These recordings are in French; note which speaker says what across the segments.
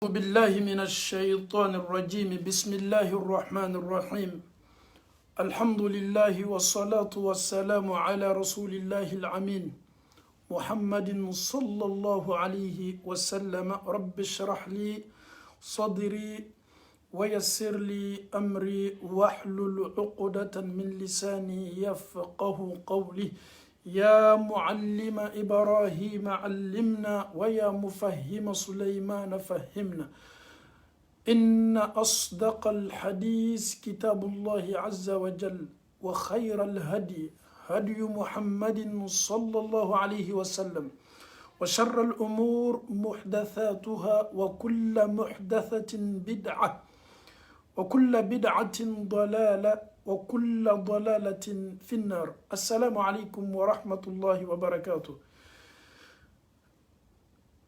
Speaker 1: بالله من الشيطان الرجيم بسم الله الرحمن الرحيم الحمد لله والصلاة والسلام على رسول الله الأمين محمد صلى الله عليه وسلم رب اشرح لي صدري ويسر لي أمري واحلل عقدة من لساني يفقه قولي يا معلم إبراهيم علمنا ويا مفهم سليمان فهمنا إن أصدق الحديث كتاب الله عز وجل وخير الهدي هدي محمد صلى الله عليه وسلم وشر الأمور محدثاتها وكل محدثة بدعة وكل بدعة ضلالة وكل ضلالة في النار السلام عليكم ورحمة الله وبركاته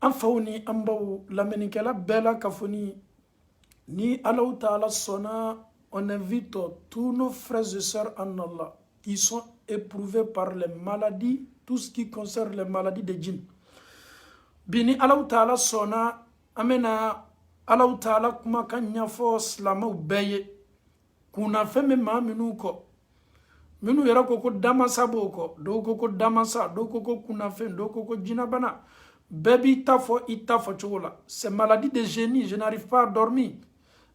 Speaker 1: أنفوني أنبو لمنك بلا كفوني ni Allah Ta'ala sonna, on invite tous nos frères et sœurs en Allah qui sont éprouvés par les maladies, tout ce qui concerne les maladies des djinns. Bini Allah Ta'ala sonna, amena Allah Ta'ala kuma kanya fo slama ubeye, kuna feme ma minuko, minu yara koko damasa boko, do koko damasa, do koko kuna fen, do koko jinabana, baby tafo itafo chola. Ces maladies de génie, je n'arrive pas à dormir.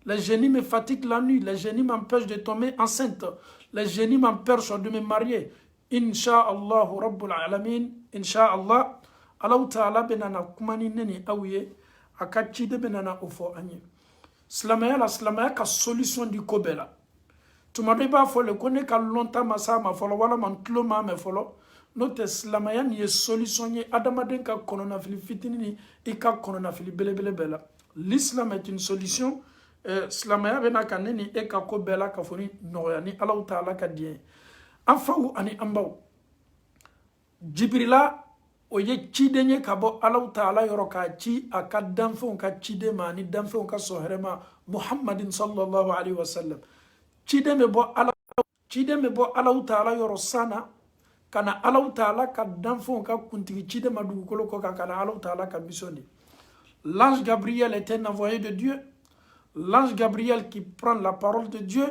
Speaker 1: Les génies me fatiguent la nuit, les génies m'empêchent de tomber enceinte, les génies m'empêchent de me marier. Inch'Allah, Rabbul Alamin, Inch'Allah, Allah Ta'ala benana kumani neni aouye, akachide benana ofo anye. Slamaya ka solution du kobela. Tu m'as dit pas le connaît ka longtemps masa ma folo wala man tlo ma me folo. Note slamaya ni solution ni adamaden ka konona fili fitini ni ika konona fili bele bela. L'islam est une solution. Slamaya bena kaneni e ka ko bela ka foni noyani Allah Ta'ala ka dien afaw ani ambaw Jibrila o ye cidenye ka bo Allah Ta'ala yoro ka ci aka danfon ka cide mani danfon ka sohrema Muhammadin sallallahu alaihi wasallam cide me bo Allah Ta'ala yoro sana kana Allah Ta'ala ka danfon ka kuntigi cide madu ko ka kana Allah Ta'ala ka misoni. L'ange Gabriel est un envoyé de Dieu. L'ange Gabriel qui prend la parole de Dieu,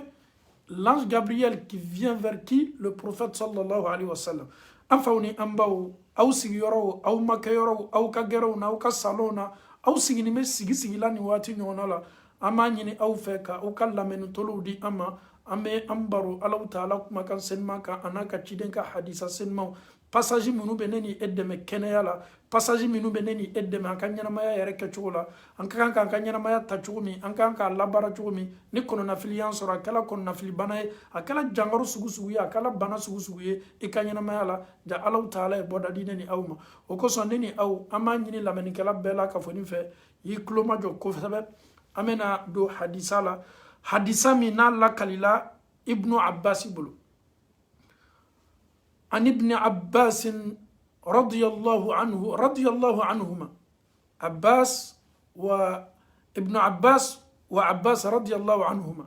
Speaker 1: l'ange Gabriel qui vient vers qui? Le prophète sallallahu alayhi wa sallam. Anfauni ambao, au sigiyoro, au makayoro, au kagero, au kasalona, au siginime sigilani wati nyonala, ama nyini au feka, au kalamenu toludi ama, ame ambaro, Allah Ta'ala kumakan senmaka, anaka chidenka hadisa senmao, passage minu beneni edeme keneyala, passage minu beneni edeme akanyana maya yereke chula, ankanka akanyana maya tachumi, ankanka labara chumi, ni kono na filian sora, akala kono na filibanae, akala jangaru sugusuguye, akala bana sugusuguye, ikanyana maya la, ja Allah Ta'ala e boda dineni auma. Okoso neni au, ama nyini lamenikela bela kafoni fe, yi kloma jo kofebe, amena do hadisala, hadisa mina la kalila, Ibn Abbas bulu. عن ابن عباس رضي الله عنهما عباس وابن عباس وعباس رضي الله عنهما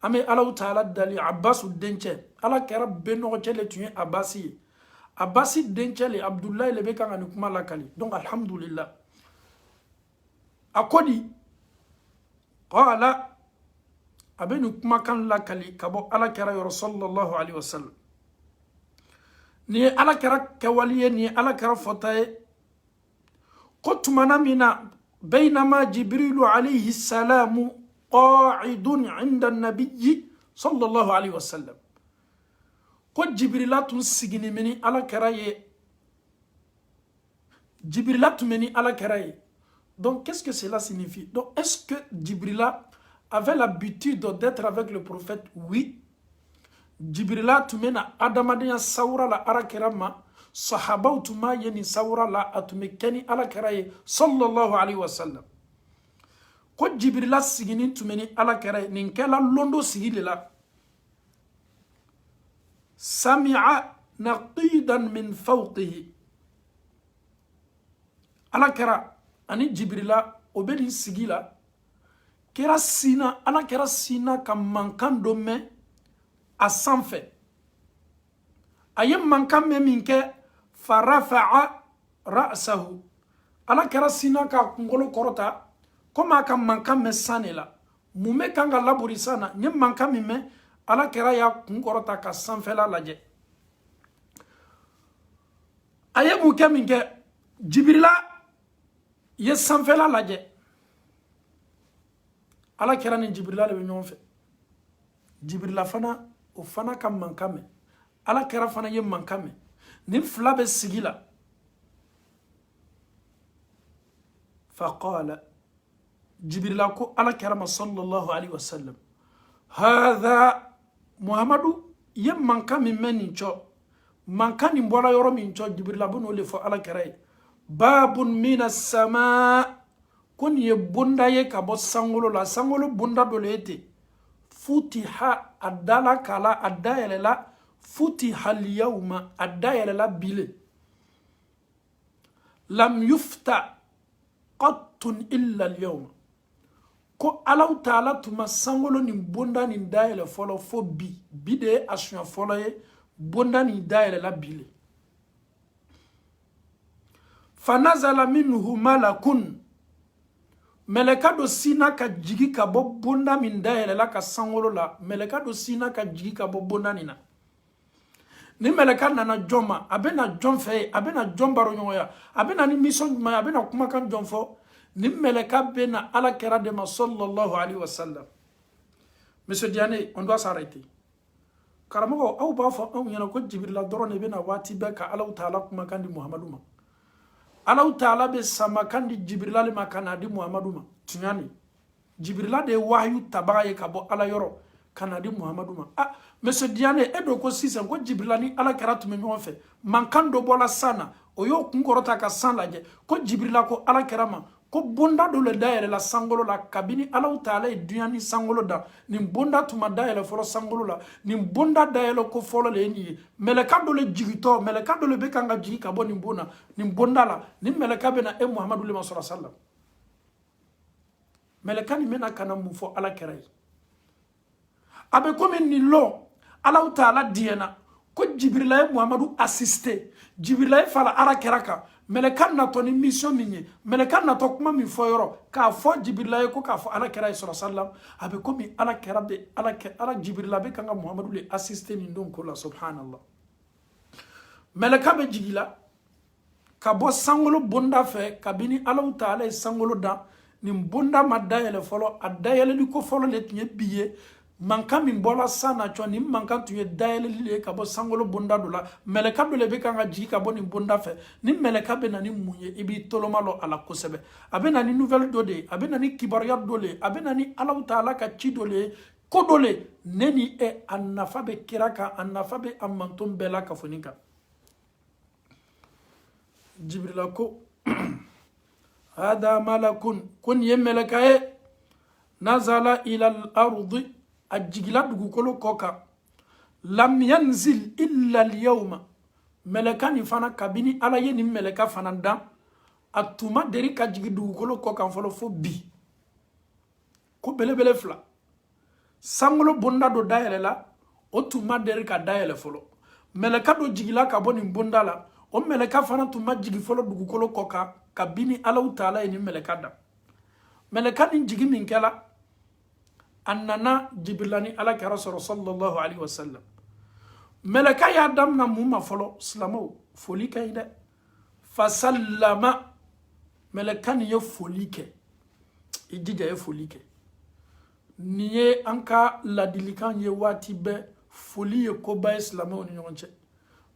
Speaker 1: أمي الله تعالى دالي عباس الدنجة الله كرب بنو جل تيجي عباسي الدنجة عبد الله اللي بيكان عنكم الله كلي دونك الحمد لله أكودي قال أبنكم كان لا كلي كبو الله كرا رسول الله عليه وسلم ni ala kara kawaliye ni ala kara fotaye qutmana mina bainama jibril alayhi salam qa'idun 'inda an-nabiy sallallahu alayhi wa sallam ko jibrilatun sigini mini ala kara ye jibrilatun mini ala kara ye. Donc qu'est-ce que cela signifie? Donc est-ce que Jibrila avait l'habitude d'être avec le prophète? Oui. Jibrila tumena adamadenya sawra la arakerama sahaba utuma yeni sawra la atumekeni alakaraye sallallahu alaihi wasallam ko Jibrila sigini tumeni alakaraye ninkela londo sigili la sami'a naqidan min fawqihi alakara ani Jibrila obeli sigila kera sina alakara sina kam mankando me a sanfɛ a ye mankan mɛn min kɛ farafa'a ra'sahu ala kɛra sina ka kunkolo kɔrɔta comme aka mankan me sanela mume kanga laburi sana nye mankan mi me ala kera ya kunkorota ka sanfela laje aye muke minke Jibrila ye sanfela laje ala kera ni Jibrila le be ɲɔgɔn fɛ Jibrila fana o fana ka mankan me ala kera fana ye mankan me ni fila be sigi la faqala Jibrila ko ala kera ma sallallahu alaihi wasallam hadha Muhammadu ye mankan min me nin cɔ mankan nin bɔra yɔrɔ min cɔ Jibrila b'o le fɔ ala kera ye babun mina sama ko nin ye bonda ye ka bɔ sangolo la sangolo bonda dɔ le ye ten futiha a dala kala a dayɛlɛla futiha al-yawma a dayɛlɛla bile lam yufta qattun illa al-yawma ko Allahu Ta'ala tuma sangolo nin bonda nin dayɛlɛ fɔlɔ fo bi de ye a suɲɛ fɔlɔ ye bonda nin dayɛlɛla bile fanazala minhu malakun meleka do sina ka jigi ka bɔ bonda min dayɛlɛla ka sangolo la meleka do sina ka jigi ka bɔ bonda nin na ni meleka nana jɔn ma a bɛna jɔn fɛ ye a bɛna jɔn baro ɲɔgɔnya a bɛna ni mission jumɛn a bɛna kumakan jɔn fɔ ni meleka bɛna ala kɛra de ma sallallahu alaihi wasallam monsieur Diané on doit s'arrêter karamɔgɔ aw b'a fɔ anw ɲɛna ko Jibrila dɔrɔn de bɛna waati bɛɛ ka Allahu Ta'ala kumakan di Muhammadu ma Allahu Ta'ala bɛ samakan di Jibrila le ma ka na di Muhammadu ma tiɲɛ ni Jibrila de ye wahyu tabaga ye ka bɔ ala yɔrɔ ka na di Muhammadu ma ah monsieur Diané e do ko sisan ko Jibrila ni ala kɛra tun bɛ ɲɔgɔn fɛ mankan dɔ bɔla san na o y'o kunkɔrɔta ka san lajɛ ko Jibrila ko ala kɛra ma ko bonda dɔ le dayɛlɛla sangolo la kabini Allahu Ta'ala ye dunya ni sangolo da nin bonda tuma dayɛlɛ fɔlɔ sangolo la nin bonda dayɛlɛ ko fɔlɔ le ye nin ye mɛlɛka dɔ le jigitɔ mɛlɛka dɔ le bɛ kan ka jigi ka bɔ nin bonda la nin mɛlɛka bɛ na e Muhammadu le ma sɔrɔ sallam mɛlɛka nin bɛna ka na mun fɔ ala kɛra ye a bɛ komi nin lɔ Allahu Ta'ala diyɛna ko Jibrila ye Muhammadu assisté Jibrila ye fala ala kɛra kan mɛlɛka natɔ ni mission min ye mɛlɛka natɔ kuma min fɔ yɔrɔ k'a fɔ Jibrila ye ko k'a fɔ ala kɛra ye sɔrɔ sallam a bɛ komi ala kɛra bɛ ala Jibrila bɛ kan ka Muhammadu le assisté nin don ko la subhanallah mɛlɛka bɛ jigi la ka bɔ sangolo bonda fɛ kabini Allahu Ta'ala ye sangolo da nin bonda ma dayɛlɛ fɔlɔ a dayɛlɛli ko fɔlɔ le tun ye bi ye mankan min bɔla san na cɔ nin mankan tun ye dayɛlɛli le ka bɔ sangolo bonda dɔ la mɛlɛka dɔ le bɛ kan ka jigi ka bɔ nin bonda fɛ ni mɛlɛka bɛ na ni mun ye i b'i toloma lɔ a la kosɛbɛ a bɛ na ni nouvelle dɔ de ye a bɛ na ni kibaruya dɔ le ye a bɛ na ni Allahu Ta'ala ka ci dɔ le ye ko dɔ le ne ni e a nafa bɛ kira kan a nafa bɛ a manton bɛɛ la kafoni kan Jibrila ko hada malakun ko nin ye mɛlɛka ye nazala ila al-ardi a jigila dugukolo kɔ kan lam yanzil illa al-yawma mɛlɛka nin fana kabini ala ye nin mɛlɛka fana dan a tuma deri ka jigi dugukolo kɔ kan fɔlɔ fo bi ko belebele fila sangolo bonda dɔ dayɛlɛla o tuma deri ka dayɛlɛ fɔlɔ mɛlɛka dɔ jigila ka bɔ nin bonda la o mɛlɛka fana tuma jigi fɔlɔ dugukolo kɔ kan kabini Allahu Ta'ala ye nin mɛlɛka dan mɛlɛka nin jigi min kɛla a nana Jibrila ni ala kɛra sɔrɔ sallallahu alaihi wasallam mɛlɛka y'a damina mun ma fɔlɔ silamɛw foli kɛ ye dɛ fasallama mɛlɛka nin ye foli kɛ i jija ye foli kɛ nin ye an ka ladilikan ye waati bɛɛ foli ye koba ye silamɛw ni ɲɔgɔn cɛ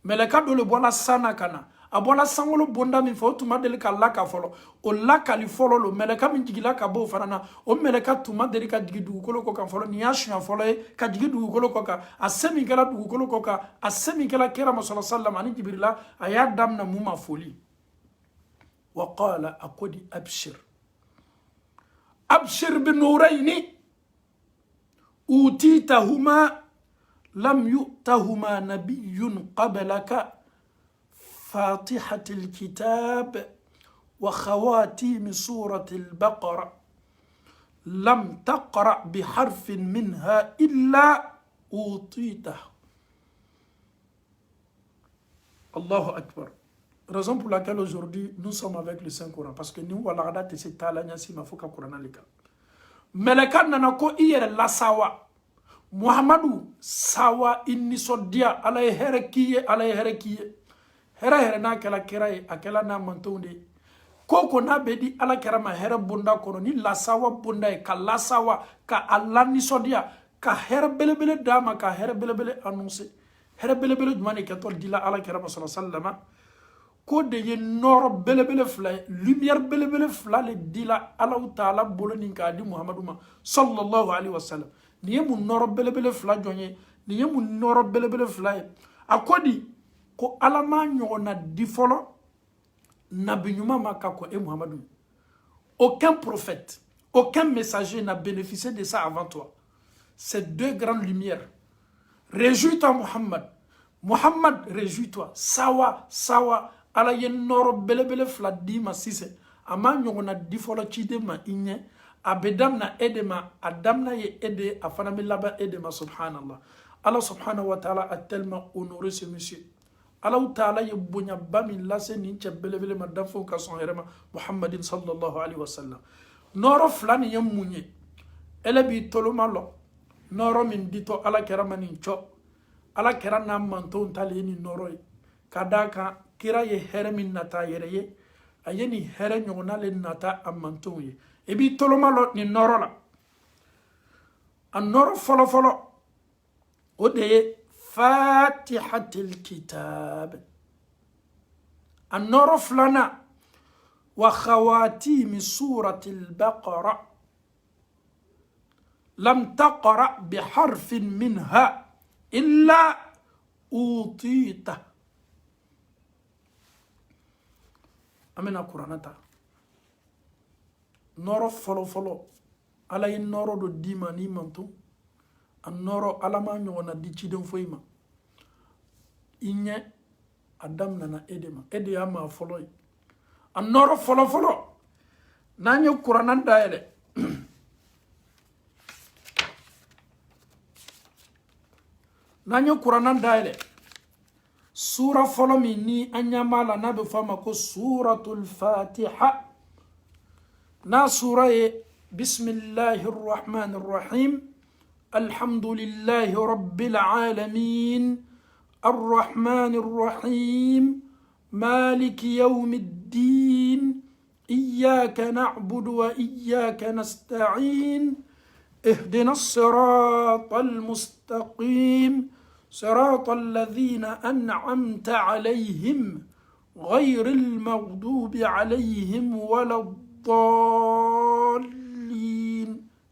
Speaker 1: mɛlɛka dɔ le bɔla san na ka na a bɔla sangolo bonda min fɛ o tuma deli ka laka fɔlɔ o lakali fɔlɔ lo mɛlɛka min jigila ka bɔ o fana na o mɛlɛka tuma deli ka jigi dugukolo kɔ kan fɔlɔ nin y'a suɲɛ fɔlɔ ye ka jigi dugukolo kɔ kan a se min kɛra dugukolo kɔ kan a se min kɛra kira masɔrɔ sallam ani Jibrila a y'a damina mun ma foli wa qala a ko di abshir bi nurayni utitahuma lam yu'tahuma nabiyyun qablaka فاتحة الكتاب وخواتيم سورة البقرة لم تقرأ بحرف منها إلا أوتيته الله أكبر Raison pour laquelle aujourd'hui, nous sommes avec le Saint-Coran. Parce que nous, walagada te se tala nyasi mafuka Coran alika. Meleka nanako iyere la sawa. Muhammadu sawa inni sodia ala herekiye ala herekiye. Here na kala kiraye akela na mantonde. Koko na bedi ala kera ma here bunda kono ni la sawa bunda e ka la sawa ka ala ni sodia ka here belebele dama ka here belebele annonce. Here belebele dmane ke tol dila ala kera sallallahu alaihi wasallam. Ko de ye noro belebele fla lumière belebele fla le dila Allah taala bolo nin ka di Muhammadu ma sallallahu alaihi wasallam ni mu noro belebele fla jonye ni mu noro belebele fla akodi ko alama nyona di folo nabi nyuma makako e Muhammadu. Aucun prophète, aucun messager n'a bénéficié de ça avant toi. Ces deux grandes lumières. Réjouis-toi Muhammad. Muhammad, réjouis-toi. Sawa, sawa. Ala ye noro belebele fla di ma sise. Ama nyona di folo chide ma inye. Abedam na edema. Adam na ye ede. Afana laba edema subhanallah. Allah subhanahu wa ta'ala a tellement honoré ce monsieur. Allah ta'ala ye bonya bami lase ninche belebele ma dafo ka son herema Muhammadin sallallahu alaihi wasallam. Noro fla ni ye munye. Ele bi toloma lo. Noro min dito ala kerama nincho. Ala kera na manton tali ni noro yi. Kadaka kira ye here min nata yere ye. Aye ni here nyona le nata amanton ye. Ebi toloma lo ni noro la. An noro folo folo. Ode Fatihatil Kitab. An noro flana. Wa khawatim suratil Baqara. Lam taqra biharfin minha. Illa utita. Amena Quranata. Noro folo folo. Ala yin noro do dima ni mantu. An noro alama nyona di chidon foima. Inye Adam nana edema. Ede ama folo. An noro folo folo. Nanyo Qurananda ele. Nanyo Qurananda ele. Sura folo ni anyamala nabe fama ko suratul Fatiha. Na sura ye Bismillahirrahmanirrahim. Alhamdulillahi Rabbil Alamin. Ar-Rahmanir-Rahim. Maliki Yawmiddin. Iyyaka na'budu wa iyyaka nasta'in. اهدنا الصراط المستقيم صراط الذين أنعمت عليهم غير المغضوب عليهم ولا الضالين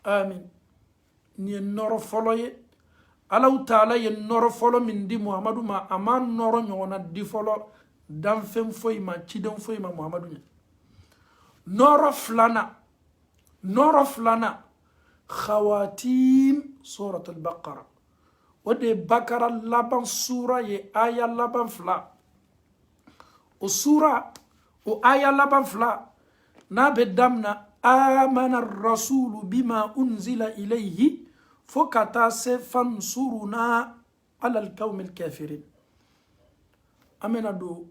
Speaker 1: آمين. نور فلو الله تعالى نور فلو من دي محمد ما أمان نور نونا دي فلو دم فم فوي ما تشدم فوي ما محمد نور فلانا خواتيم سورة البقرة ودي بقرة لبن سورة آية لبن فلا وسورة وآية لبن فلا نابدامنا آمن الرسول بما أنزل إليه فكتاس فانصرنا على القوم الكافرين أمنا دو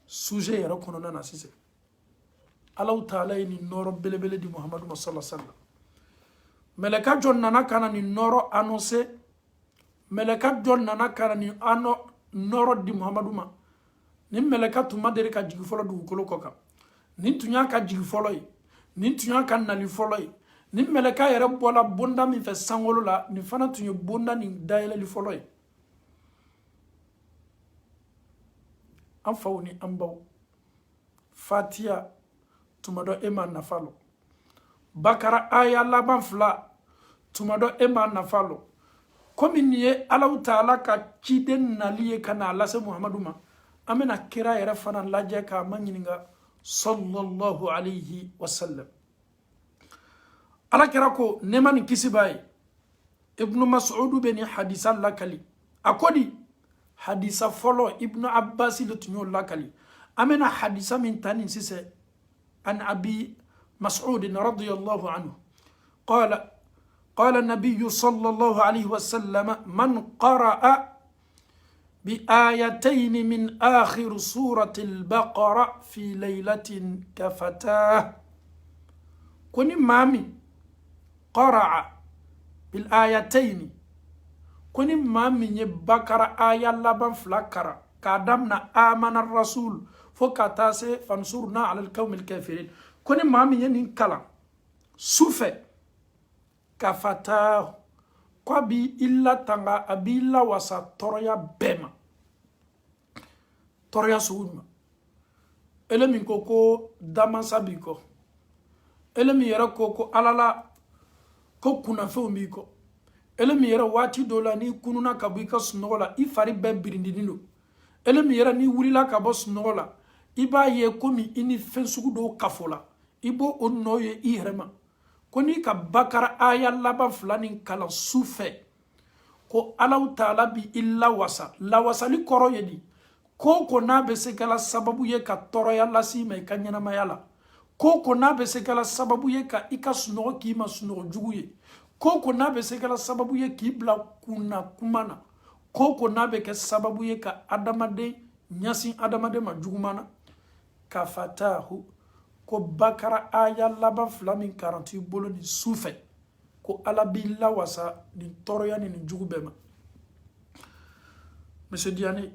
Speaker 1: سوجي ركونا ناسيسي الله تعالى نور بلبل دي محمد صلى الله عليه وسلم Meleka John nana kana ni noro annonce. Meleka John nana kana ni noro di Muhammadu ma. Ni meleka tuma dere ka jigi folo du kolo koka. Ni tunya ka jigi folo yi. Ni tunya ka nali folo yi. Ni meleka yere bola bonda mi fe sangolo la. Ni fana tunye bonda ni daele li folo yi. Anfaw ni ambaw. Fatiha tumado ema nafalo. Bakara aya laban fla tumado ema nafalo komi niye Allah Ta'ala ka ciden naliye kana lase Muhammadu ma amena kira yere fana laje ka manyininga sallallahu alayhi wasallam ala kira ko nemani kisibaye Ibn Mas'ud beni hadisa lakali akodi hadisa folo Ibn Abbas lutunyo lakali amena hadisa min tani sise an abi مسعود رضي الله عنه قال النبي صلى الله عليه وسلم من قرأ بآيتين من آخر سورة البقرة في ليلة كفتاه كوني مامي قرع بالآيتين كوني مامي يبكر آية لبن فلكرة كادمنا آمن الرسول فكتاسي فانصرنا على القوم الكافرين كوني مامي ينين كلام سوفي كفتاه كوابي إلا تنغا أبي إلا وسا توريا بما توريا سوما إلمي كوكو داما سابيكو إلمي يرى كوكو ألالا كوكو نفو ميكو إلمي يرى واتي دولا ني كونونا كابويكا سنولا إفاري ببرندينو إلمي يرى ني وليلا كابو سنولا إبا يكومي إني فنسوكو دو كافولا إبو أنوي إيرما koni ka bakara aya laban fulani kala sufe ko Allahu Ta'ala bi illa wasa la wasali koro yedi ko na be se kala sababu ye ka toro ya lasi me ka nyana mayala ko na be se kala sababu ye ka ika suno ki ma suno juguye ko na be se kala sababu ye ki bla kuna kumana ko na be ke sababu ye ka adamade nyasi adamade ma jugumana ka fatahu ko bakara aya laban flamin 48 bolo ni sufe ko ala billa wasa ni toroya ni jugu bema. Monsieur Diané,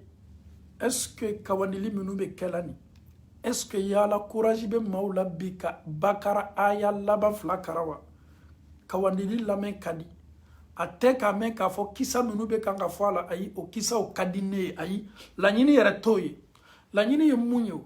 Speaker 1: est-ce que kawanili minube kelani, est-ce que yala courage be maula bika bakara aya laban flakarawa kawanili lamen kadi ateka men ka fo kisa minube kanga fala ayi o kisa o kadine ayi la nyini yere toye la nyini ye munyo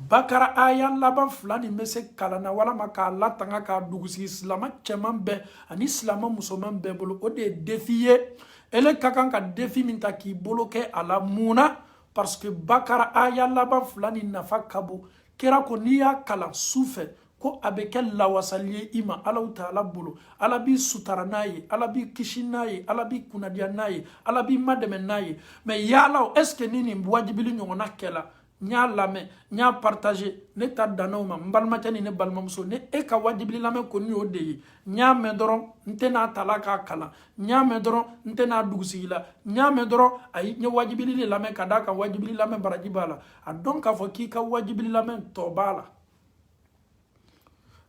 Speaker 1: bakara aya laban fulani mese kalana wala maka latanga ka dugusi islama cheman be ani islama musoman be bolo o de défier ele kakan ka défi minta ki bolo ke ala muna parce que bakara aya laban fulani nafa kabo kera ko niya kala sufe ko abeke lawasaliye ima Allahu Ta'ala bolo alabi sutaranaye alabi kishinaye alabi kunadianaye alabi mademenaye mais yala est ce que nini mbwajibili nyongona kela nya lame nya partager ne ta danoma mbalma tani ne balma muso ne e ka wajibili lame ko ni ode nya me doron ntena talaka kala nya me doron ntena dugusila nya me doron ay nya wajibili lame kadaka wajibili lame barajibala a donc ka fo ki ka wajibili lame to bala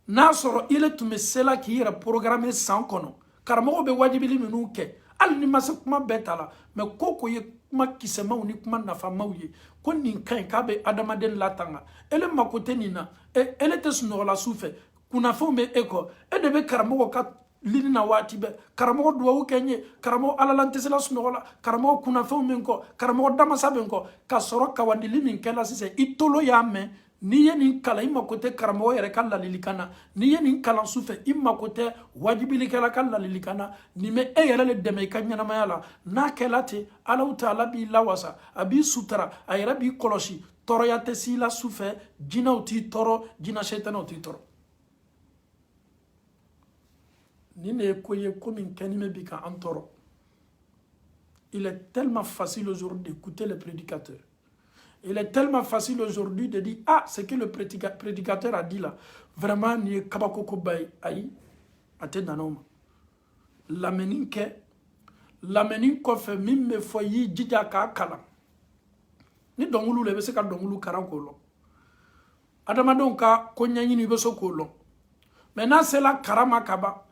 Speaker 1: na soro ile tumesela ki ira programme sans kono karamo be wajibili minu ke al ni masa kuma betala me koko ye kuma kisema uni kuma nafa mauye ko nin kan ka be adamaden latanga ele makote nina ele te suno la soufe kuna fo me eko e de be karamo ka lini na wati be karamo duwa kenye karamo alalante sela suno la karamo kuna fo me ko karamo dama sabe ko ka soro ka wandi limi kela sise itolo ya me ni ye nin kala ima kote karamo yere kala lilikana ni ye nin kala sufe ima kote wajibili kala kala lilikana ni me e yere le deme kanyana mayala na kelate Allahu Ta'ala bi lawasa abi sutara ayera bi koloshi toro ya tesila sufe jina uti toro jina shetana uti toro ni ne koye komi kenime bi ka antoro. Il est tellement facile aujourd'hui d'écouter les prédicateurs. Il est tellement facile aujourd'hui de dire ah, ce que le prédicateur a dit là, vraiment, ni kabakoko bay ayi, ate nanoma. Lameninke, lameninko fe mime foyi jija ka kala. Ni dongulu lebe se ka dongulu karankolo. Adamadon ka konyanyi ni beso kolo. Maintenant c'est la karama kaba.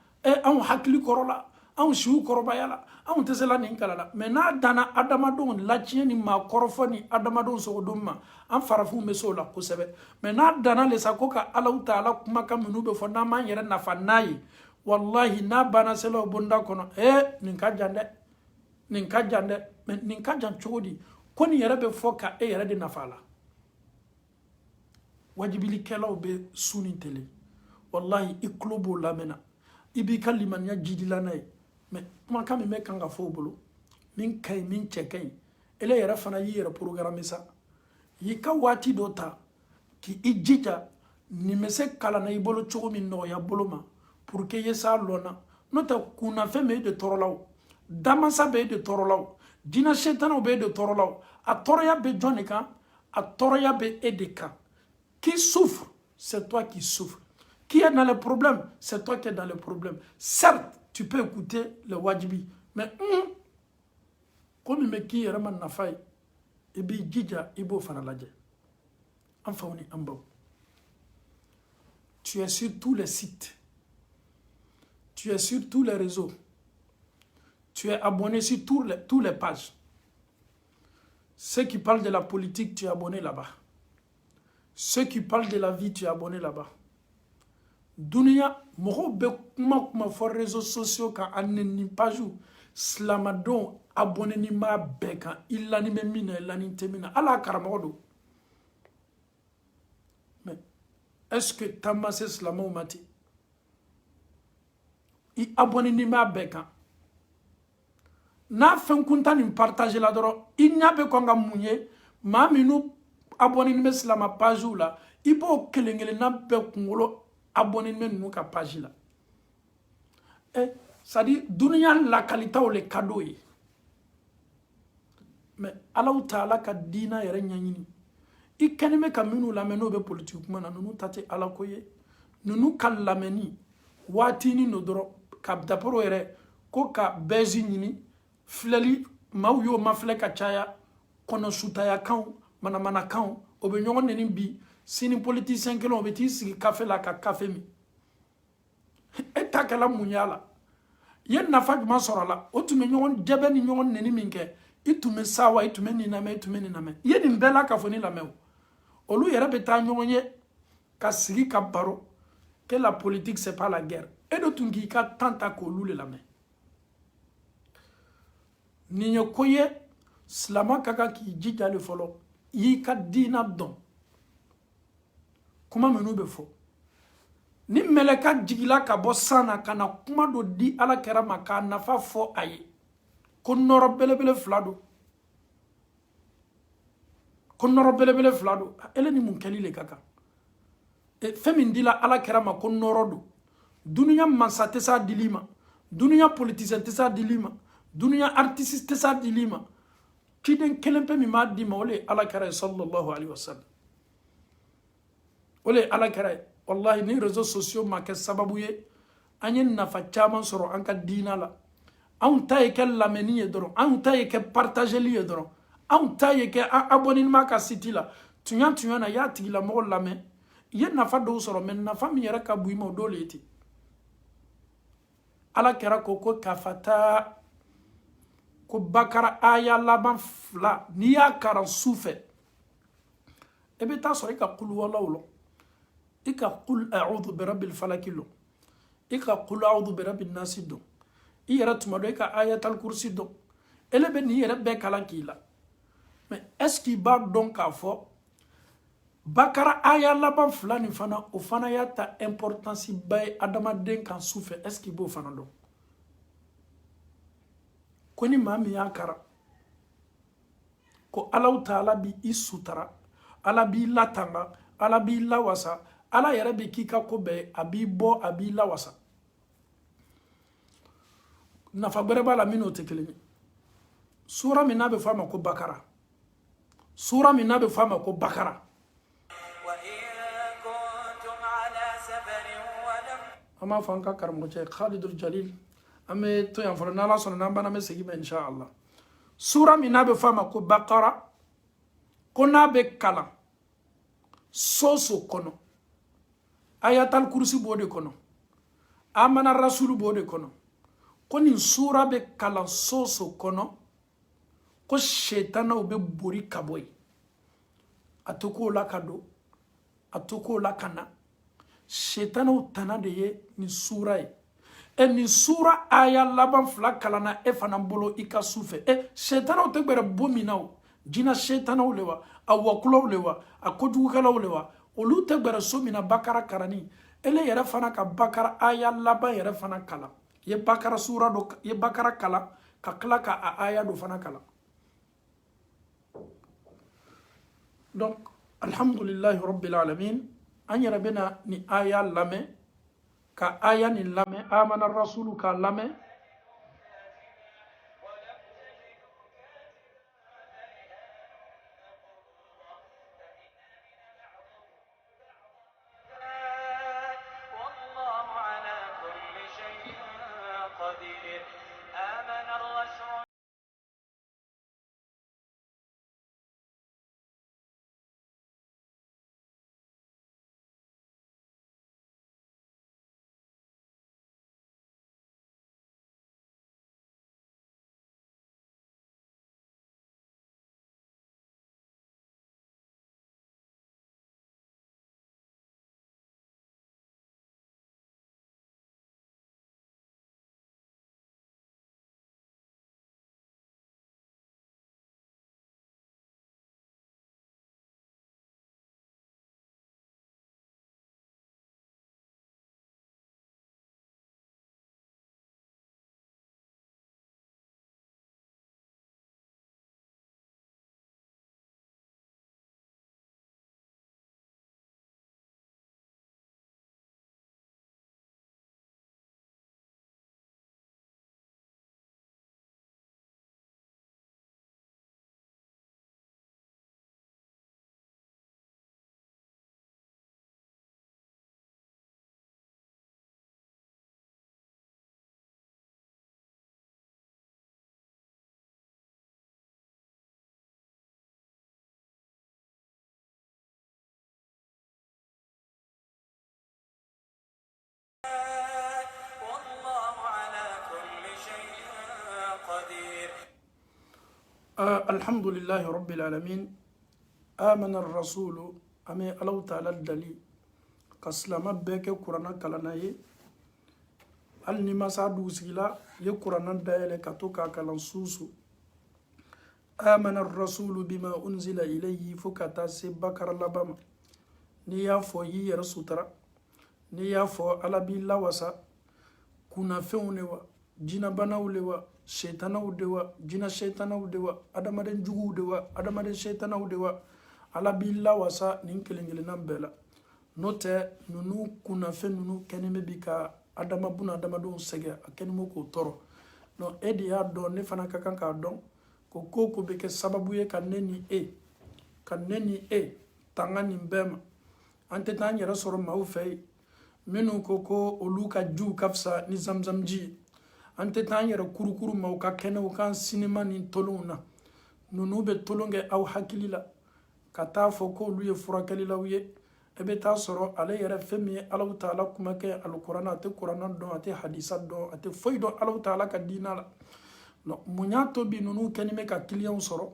Speaker 1: On hakli korola. On shiu korobayala. On tesela ni kalala. Maintenant dana adamadon la tieni ma korofoni adamadon sogoduma. On farafu meso la kosebe. Maintenant dana le sakoka Allahu Ta'ala kuma kamunube fona man yere na fanayi. Wallahi na bana selo bonda kono. Ninka jande. Ninka jan chodi. Koni yere be foka yere de nafala. Wajibili kela obe suni tele. Wallahi iklobo lamena. Ibi kalimanya jidila nae. Mais kuma kami me kanga fo bolo. Min kay min chekay. Ele yere fana yi yere programme sa. Yika wati dota ki ijita ni mese kala na ibolo chogo min no ya boloma pour que yesa lona nota kuna feme de torolaw damasa be de torolaw dina shetana be de torolaw a toroya be jonika a toroya be edeka. Qui souffre, c'est toi qui souffres. Qui est dans le problème, c'est toi qui es dans le problème. Certes, tu peux écouter le wajibi, mais Comme me qui est man nafai et bi jija ibo fanalaje. Enfin on est en bas. Tu es sur tous les sites. Tu es sur tous les réseaux. Tu es abonné sur tous les pages. Ceux qui parlent de la politique, tu es abonné là-bas. Ceux qui parlent de la vie, tu es abonné là-bas. Dunia, moro be kuma fo réseaux sociaux kan aneni page slamadon abonné ni ma beka illa ni memina illa ni temina ala karamodo. Mais est-ce que tamasse slamo mati? I abonné ni ma beka. Na fen kunta ni partager la doro inya be ko nga munye ma minu abonné ni slama page la ibo kelengele na be kungolo abonné ni ka page la. C'est-à-dire, dunia la qualité ou les cadeaux. Mais Allah Ta'ala ka dina yere nyanyini. I kenime ka minu lameno be politique mana nunu tate ala koye. Nunu ka lameni watini no doro ka daporo yere ko ka bezi nyini fleli mawyo mafle ka chaya kono sutaya kan mana kan obe nyongo neni bi sini politicien kelon obe ti sigi café la ka café mi. Eta kala munyala. Yen nafa juma sorala o tume ñogon jebe ni ñogon neni minke itume sawa itume ni name yen mbela ka foni la mew olu yere beta ñogon ye ka sigi ka baro que la politique c'est pas la guerre et do tungi ka tanta ko lule la me ni ñokoye slama kaka ki jija le folo yi ka dina don kuma menu be fo ni meleka jigila ka bo sana kana kuma do di ala kera maka nafa fo aye ko noro belebele flado ele ni mun kali le kaka e femi ndila ala kera ma ko noro do dunya mansa tesa dilima dunya politicien tesa dilima dunya artiste tesa dilima kiden kelempe mi ma di ma ole ala kera sallallahu alaihi wasallam ole ala kera wallahi ni réseaux sociaux ma ke sababu ye anye nafa chaman soro anka dina la an taye ke lameni ye doron an taye ke partager li ye doron an taye ke abonnement ka site la tunya na ya tigi la mo lame ye nafa do soro men nafa mi yera ka buimo do leti ala kera koko kafata ko bakara aya laban fla ni ya karan sufe ebe ta so ka qul wallahu ika qul a'udhu bi rabbil falak lo ika qul a'udhu bi rabbin nas do iyara tuma do ika ayatul kursi do elebe ni yere be kala kila mais est-ce qu'il ba donc à fo bakara aya laban fulani fana o fana ya ta importance bay adama den kan souffre est-ce qu'il bo fana do koni mami ya kara ko Allah Ta'ala bi isutara ala bi latanga ala bi lawasa ala yere be kika ko be abi bo abi lawasa nafa bereba la mino tekeleni sura mina be fama ko bakara sura mina be fama ko bakara ama fanka karmo che Khalidul Jalil ame to yan fona la sona namba na me segi insha Allah sura mina be fama ko bakara ko na be kala soso kono ayatal kursi bode kono amana rasul bode kono koni sura be kala soso kono ko shetana be bori kaboy atoko la kado atoko la kana shetana utana de ye ni sura e ni sura aya laban fla kala na e fana bolo ika sufe e shetana te gbere bominaw jina shetana lewa awakulo lewa akodu kala lewa olu te gbere so mina bakara karani ele yere fana ka bakara aya laban yere fana kala ye bakara sura do ye bakara kala ka kala ka aya do fana kala donc alhamdulillah rabbil alamin an yere bena ni aya lame ka aya ni lame amana rasulu ka lame الحمد لله رب العالمين آمن الرسول أمي الله تعالى الدليل كسلام بك قرآن كلنا al ni masa dusila ye qur'ana dayele katoka kalan susu amana ar-rasulu bima unzila ilayhi fukata sibakar labama ni ya fo yi yar sutra ni ya fo alabi lawasa kuna feune wa jina banawle wa shaytanaw de wa jina shaytanaw de wa adamaden jugu de wa adamaden shaytanaw de wa alabi lawasa nin kelengelenan bela note nunu kuna fe nunu kenime bika adama buna adama don sege akeni mo ko toro no edi ya don ne fana ka kan ka don ko be ke sababu ye kaneni tangani mbema ante tan yara soro ma ufei minu ko oluka ju kafsa ni zamzam ji ante tan yara kurukuru ma ka kene o kan sinima ni toluna nunu be tolonge au hakilila kata fo ko luye furakalila wiye ebe ta soro ale yɛrɛ fɛn min ye Alahu Taala kuma kɛ alikuranna a tɛ kuranna dɔn a tɛ hadisa dɔn a tɛ foyi dɔn Alahu Taala ka diina la mun y'a to bi ninnu kɛni bɛ ka kiliyanw sɔrɔ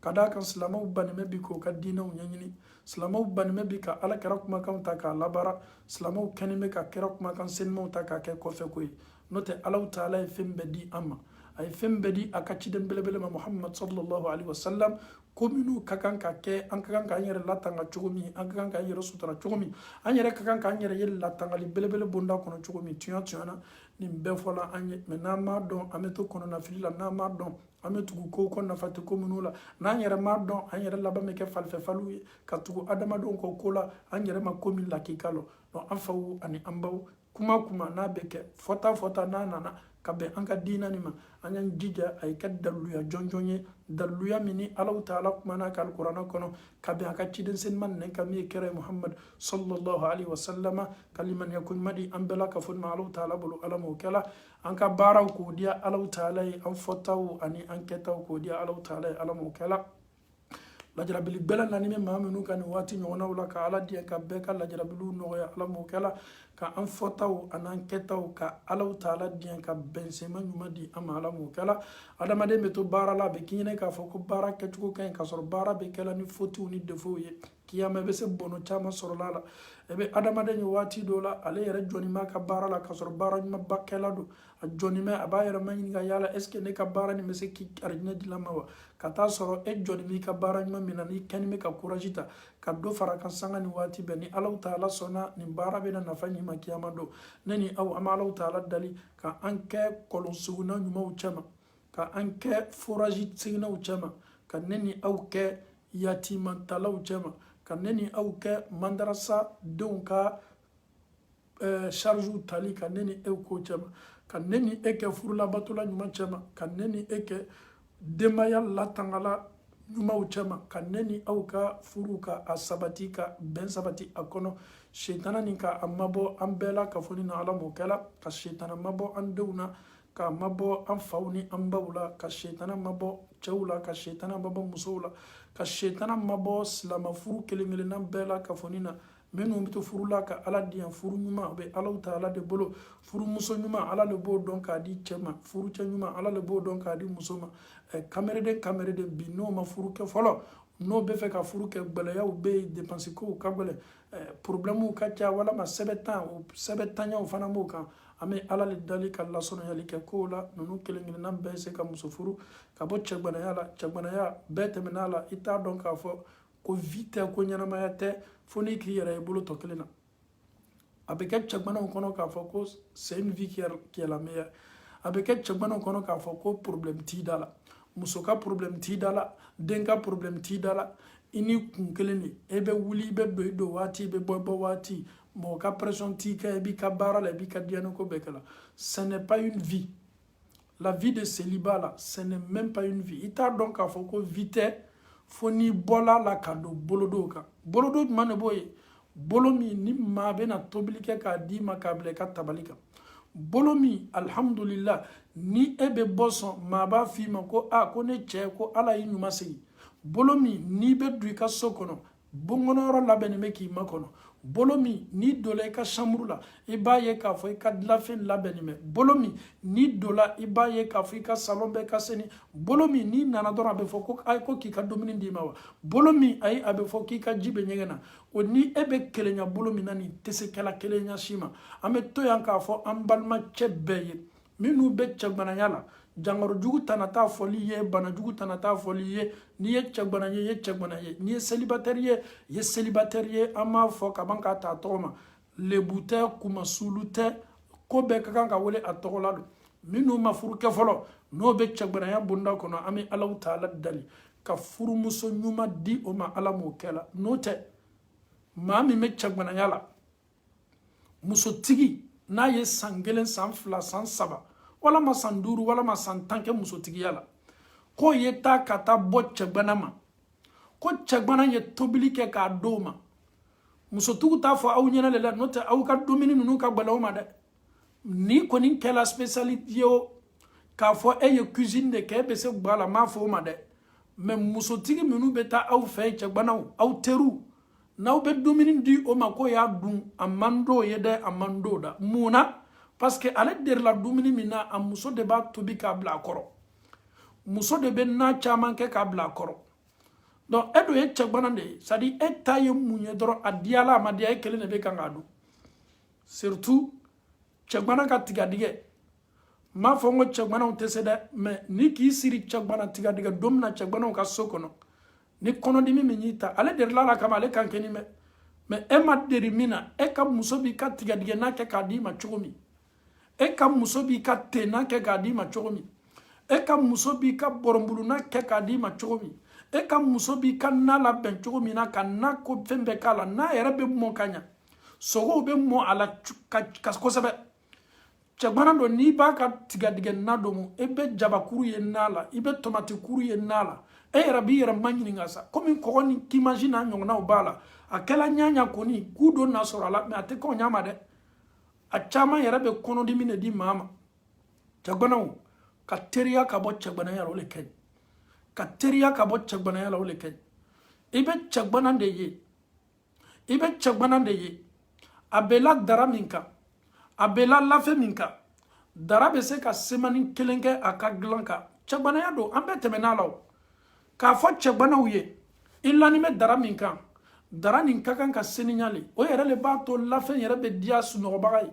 Speaker 1: ka d'a kan silamɛw banimɛ bi k'o ka diinaw ɲɛɲini silamɛw banimɛ bi ka alakira kumakanw ta k'a labaara silamɛw kɛni bɛ ka kira kumakan senimaw ta k'a kɛ kɔfɛ ko ye n'o tɛ Alahu Taala ye fɛn bɛɛ di an ma a ye fɛn bɛɛ di a ka ciden belebele ma Muhammad sallallahu alaihi wasallam ko minnu ka kan ka kɛ an ka kan k'an yɛrɛ latanga cogo min an ka kan k'an yɛrɛ sutura cogo min an yɛrɛ ka kan k'an yɛrɛ ye latangali belebele bonda kɔnɔ cogo min tiɲɛ na nin bɛɛ fɔla an ye mɛ n'an m'a dɔn an bɛ to kɔnɔnafili la n'an m'a dɔn an bɛ tugu kow kɔ nafa tɛ ko minnu la n'an yɛrɛ m'a dɔn an yɛrɛ laban bɛ kɛ falifɛfaliw ye ka tugu adamadenw kɔ ko la an yɛrɛ ma ko min lakika lɔ an faw ani an baw kuma n'a bɛ kɛ fɔta n'a nana ka bɛn an ka diina nin ma an y'an jija a ye kɛ daluya jɔnjɔn ye daluya min ni Alahu Taala kumana ka alikuranna kɔnɔ ka bɛn a ka ciden senima nin kan min ye kɛra Muhammad sallallahu alaihi wasallam ka limaniya ko ɲuman di an bɛɛ la ka fɔ ma Alahu Taala bolo Ala m'o kɛla an ka baaraw k'o diya Alahu Taala ye an fɔtaw ani an kɛtaw k'o diya Alahu Taala ye Ala m'o kɛla lajarabili bɛla nani bɛ maa minnu ka nin waati ɲɔgɔnnaw la ka Ala diɲɛ ka bɛɛ ka lajarabiliw nɔgɔya Ala m'o kɛla ka an fɔtaw an'an kɛtaw ka Alahu Taala diɲɛ ka bɛnsema ɲuman di an ma Ala m'o kɛla adamaden bɛ to baara la a bɛ k'i ɲɛna k'a fɔ ko baara kɛcogo ka ɲi k'a sɔrɔ baara bɛ kɛla ni fɔtiw ni defew ye kiyama bɛ se bɔnɔ caman sɔrɔla la e bɛ adamaden ye waati dɔ la ale yɛrɛ jɔni b'a ka baara la k'a sɔrɔ baara ɲuman ba kɛla don a jɔni bɛ a b'a yɛrɛ ma ɲini ka yala est ce que ne ka baara nin bɛ se k'i arijinɛ di la ma wa ka taa sɔrɔ e jɔni b'i ka baara ɲuman min na n'i kɛni bɛ ka courage ta ka dɔ fara kan sanga ni waati bɛɛ ni Alahu Taala sɔnna nin baara bɛna nafa ɲi ma kiyama don ne ni aw an bɛ Alahu Taala dali ka an kɛ kɔlɔn sugunna ɲumanw cɛma ka an kɛ forage seginnaw cɛma ka ne ni aw kɛ yatimantalaw cɛma ka ne ni aw kɛ mandarasa denw ka charge tali ka ne ni e ko cɛma ka ne ni e kɛ furulabatola ɲuman cɛma ka ne ni e kɛ denbaya latangala ɲumanw cɛma ka ne ni aw ka furu ka a sabati ka bɛn sabati a kɔnɔ shetana nin ka a mabɔ an bɛɛ la ka fɔ ni na Ala m'o kɛla ka shetana mabɔ an denw na ka mabɔ an faw ni an baw la ka shetana mabɔ cɛw la ka shetana mabɔ musow la ka shetana mabɔ silama furu kelen-kelenna bɛɛ la ka fɔ ni na minnu bɛ to furu la ka Ala diyan furu ɲuman o bɛ Alahu Taala de bolo furumuso ɲuman Ala le b'o dɔn k'a di cɛ ma furucɛ ɲuman Ala le b'o dɔn k'a di muso ma kamereden bi n'o ma furu kɛ fɔlɔ n'o bɛ fɛ ka furu kɛ gbɛlɛyaw bɛ yen dépense kow ka gɛlɛn problèmew ka ca walama sɛbɛntanyaw fana b'o kan an bɛ Ala le dali ka lasɔrɔyali kɛ kow la ninnu kelen-kelenna bɛɛ se ka muso furu ka bɔ cɛgbɛnɛya la cɛgbɛnɛya bɛɛ tɛmɛn'a la i t'a dɔn k'a fɔ ko vie tɛ ko ɲɛnamaya tɛ fo n'i k'i yɛrɛ i bolo tɔ kelen na a bɛ kɛ cɛgbɛnɛw kɔnɔ k'a fɔ ko c'est une vie qui est la meilleure a bɛ kɛ cɛgbɛnɛw kɔnɔ k'a fɔ ko problème t'i da la muso ka problème t'i da la den ka problème t'i da la i ni kun kelen de e bɛ wuli i bɛ don i don waati i bɛ bɔ i bɔ waati mɔgɔ ka pression t'i kan i b'i ka baara la i b'i ka diɲɛnako bɛɛ kɛ la ce n'est pas une vie la vie de célibat là ce n'est même pas une vie i t'a dɔn k'a fɔ ko vie tɛ fo n'i bɔla la ka don bolodo kan bolodo jumɛn de b'o ye bolo min ni maa bɛna tobili kɛ k'a d'i ma k'a bila i ka tabali kan bolo min alhamdulillah ni e bɛ bɔ sɔn maa b'a f'i ma ko ko ne cɛ ko Ala y'i ɲuman segi bolo min n'i bɛ don i ka so kɔnɔ bɔnkɔnɔyɔrɔ labɛnnen bɛ k'i makɔnɔ bolomi ni dola i ka chambre la i b'a ye k'a fɔ i ka dilanfɛn labɛnni mɛn bolomi ni dola i b'a ye k'a fɔ i ka salon bɛɛ ka seni bolomi ni nana dɔrɔn a bɛ fɔ ko ayi ko k'i ka dumuni d'i ma wa bolomi ayi a bɛ fɔ k'i ka ji bɛ ɲɛgɛn na o ni e bɛ kelenya bolo min na nin tɛ se kɛla kelenya si ma an bɛ to yan k'a fɔ an balimacɛ bɛɛ ye minnu bɛ cɛgananya la jangaro jugu tana t'a fɔli ye bana jugu tana t'a fɔli ye n'i ye cɛgana ye i ye cɛgana ye n'i ye célibataire ye i ye célibataire ye an b'a fɔ ka ban k'a ta a tɔgɔ ma lebu tɛ kumasulu tɛ ko bɛɛ ka kan ka wele a tɔgɔ la don minnu ma furu kɛ fɔlɔ n'o bɛ cɛganaya bonda kɔnɔ an bɛ Alahu Taala dali ka furumuso ɲuman di o ma Ala m'o kɛ la n'o tɛ maa min bɛ cɛganaya la musotigi n'a ye san 1 san 2 san 3 walama san 5 walama san 10 kɛ musotigiya la ko ye taa ka taa bɔ cɛgana ma ko cɛgana ye tobili kɛ k'a d'o ma musotigiw t'a fɔ aw ɲɛna de la n'o tɛ aw ka dumuni ninnu ka gɛlɛn o ma dɛ ni kɔni kɛla spécialité ye o k'a fɔ e ye cuisine de kɛ e bɛ se guwa la m'a fɔ o ma dɛ mais musotigi minnu bɛ taa aw fɛ cɛganaw aw teriw n'aw bɛ dumuni di o ma ko y'a dun a man d'o ye dɛ a man d'o da mun na parce que ale derila dumuni min na a muso de b'a tobi k'a bila a kɔrɔ muso de bɛ na caman kɛ k'a bila a kɔrɔ donc e dun ye cɛgana de ye c'est à dire e ta ye mun ye dɔrɔn a diyala a ma diya e kelen de bɛ kan k'a dun surtout cɛgana ka tigadigɛ m'a fɔ n ko cɛganaw tɛ se dɛ mais ni k'i siri cɛgana tigadigɛ don min na cɛganaw ka so kɔnɔ ni kɔnɔdimi min y'i ta ale derila la kama ale kan kɛ nin bɛ mais e ma deri min na e ka muso b'i ka tigadigɛ n'a kɛ k'a d'i ma cogo min e ka muso b'i ka tenna kɛ k'a d'i ma cogo min e ka muso b'i ka bɔrɔnbuluna kɛ k'a d'i ma cogo min e ka muso b'i ka na labɛn cogo min na ka na ko fɛn bɛɛ k'a la n'a yɛrɛ bɛ mɔ ka ɲa sogow bɛ mɔ a la kosɛbɛ cɛgana dɔ n'i b'a ka tigadigɛ na dɔ mu e bɛ jabakuru ye na la i bɛ tomati kuru ye na la e yɛrɛ b'i yɛrɛ ma ɲininka sa komi kɔgɔ ni kimansi n'a ɲɔgɔnnaw b'a la a kɛla ɲaɲa kɔni ku don na sɔrɔ a la mais a tɛ kɔn ɲa ma dɛ a caman yɛrɛ bɛ kɔnɔdimi de di maa ma cɛganaw ka teriya ka bɔ cɛganaya la o de kaɲi ka teriya ka bɔ cɛganaya la o de kaɲi i bɛ cɛgana de ye i bɛ cɛgana de ye a bɛ la dara min kan a bɛ la lafɛ min kan dara bɛ se ka semani 1 kɛ a ka dilan kan cɛganaya don an bɛɛ tɛmɛna la o k'a fɔ cɛganaw ye i lani bɛ dara min kan dara nin ka kan ka seniyali o yɛrɛ de b'a to lafɛn yɛrɛ bɛ diya sunɔgɔbaga ye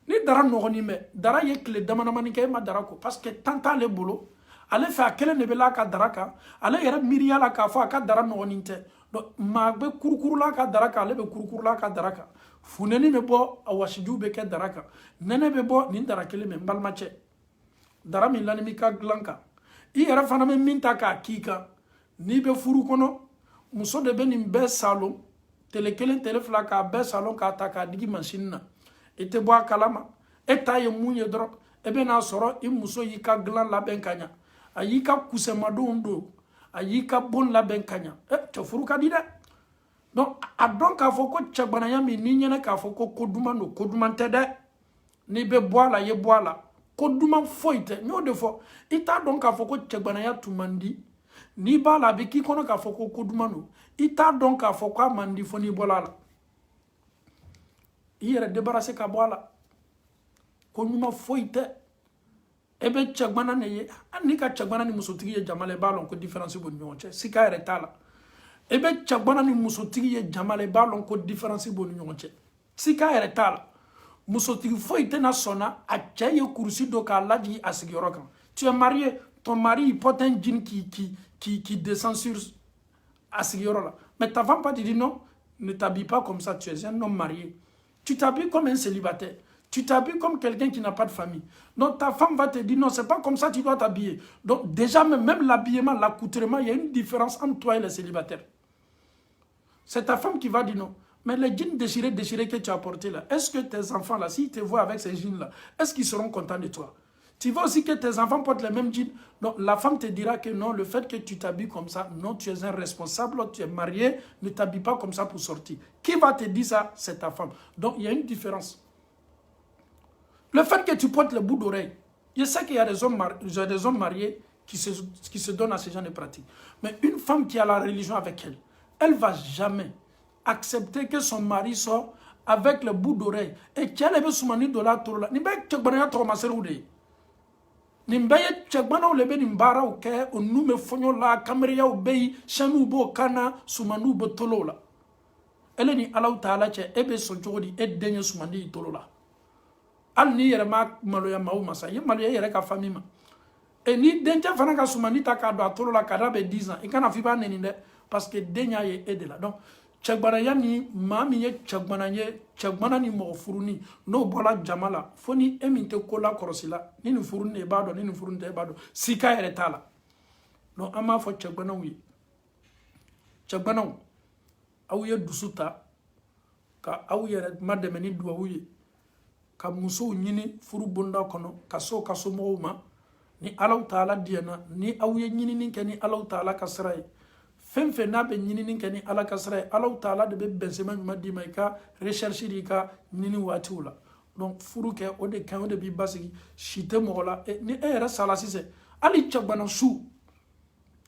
Speaker 1: ni dara nɔgɔnin bɛ dara ye tile damadamani kɛ e ma dara ko parce que temps t'ale bolo ale fɛ a kelen de bɛ la ka dara kan ale yɛrɛ miiriya la k'a fɔ a ka dara nɔgɔnin tɛ donc maa bɛ kurukurula ka dara kan ale bɛ kurukurula ka dara kan funɛni bɛ bɔ a wasijuw bɛ kɛ dara kan nɛnɛ bɛ bɔ nin dara kelen mɛ n balimacɛ dara min lani b'i ka dilan kan i yɛrɛ fana bɛ min ta k'a k'i kan n'i bɛ furu kɔnɔ muso de bɛ nin bɛɛ salon tele 1 tele 2 k'a bɛɛ salon k'a ta k'a digi machine na i tɛ bɔ a kalama e ta ye mun ye dɔrɔn e bɛ n'a sɔrɔ i muso y'i ka dilan labɛn ka ɲa a y'i ka kusɛmadonw don a y'i ka bon labɛn ka ɲa cɛ furu ka di dɛ donc a dɔn k'a fɔ ko cɛganaya min n'i ɲɛna k'a fɔ ko duman don ko duman tɛ dɛ n'i bɛ bɔ a la i ye bɔ a la ko duman foyi tɛ n y'o de fɔ i t'a dɔn k'a fɔ ko cɛganaya tun man di n'i b'a la a bɛ k'i kɔnɔ k'a fɔ ko duman don i t'a dɔn k'a fɔ k'a man di fo n'i bɔra a la i yɛrɛ débarrasser ka bɔ a la ko ɲuman foyi tɛ e bɛ cɛgana de ye hali n'i ka cɛgana ni musotigi ye jama la i b'a dɔn ko différence b'u ni ɲɔgɔn cɛ sika yɛrɛ t'a la e bɛ cɛgana ni musotigi ye jama la i b'a dɔn ko différence b'u ni ɲɔgɔn cɛ sika yɛrɛ t'a la musotigi foyi tɛna sɔnna a cɛ ye kurusi dɔ k'a lajigi a sigiyɔrɔ kan tu es marié ton mari il porte un jean qui descend sur a sigiyɔrɔ la mais ta femme pas te dit non ne t'habille pas comme ça tu es un homme marié tu t'habilles comme un célibataire. Tu t'habilles comme quelqu'un qui n'a pas de famille. Donc ta femme va te dire non, c'est pas comme ça que tu dois t'habiller. Donc déjà, même l'habillement, l'accoutrement, il y a une différence entre toi et les célibataires. C'est ta femme qui va dire non. Mais les jeans déchirés que tu as portés là, est-ce que tes enfants là, s'ils te voient avec ces jeans là, est-ce qu'ils seront contents de toi? Tu veux aussi que tes enfants portent les mêmes jeans? Donc la femme te dira que non, le fait que tu t'habilles comme ça, non, tu es un responsable, tu es marié, ne t'habille pas comme ça pour sortir. Qui va te dire ça? C'est ta femme. Donc il y a une différence. Le fait que tu portes le bout d'oreille, je sais qu'il y a des hommes mariés qui se donnent à ce genre de pratiques. Mais une femme qui a la religion avec elle, elle ne va jamais accepter que son mari sort avec le bout d'oreille. Et qui allait soumani de la tour là. Ni be tchekbana trop maseroude. Ni be tchekbana le be ni mbara o ke o nume fonyo la kamera o be chanu bo kana soumanu bo tolo la. Elle ni Allah Ta'ala che ebe so jodi e denye soumani tolo la. Al ni yere ma malo ya maou masa. Ye malo ya yere ka famille ma. Et ni denja fana ka soumani ta ka do tolo la kada be 10 ans. E kana fiba neni de parce que denya ye ede la. Donc Tchekbana yani mami ye tchekbana ni mo furuni no bola jamala foni eminte kola korosila ni ni furuni e bado ni ni furuni te bado sika ere tala no ama fo tchekbana wi tchekbana awu ye dusuta ka awu yere mademe ni duwa wi ka muso nyini furu bonda kono kaso mo ma ni Allah Ta'ala diana ni awu ye nyini ni ke ni Allah Ta'ala kasrai fen fen n'a bɛ ɲinini kɛ ni ala ka sira ye Ala Ta'ala de bɛ bɛnsɛma ɲuman d'i ma i ka recherche di ka ɲinini waatiw la donc furu kɛ o de kan o de b'i basigi si tɛ mɔgɔ la ni e yɛrɛ sala sisan hali cɛbana su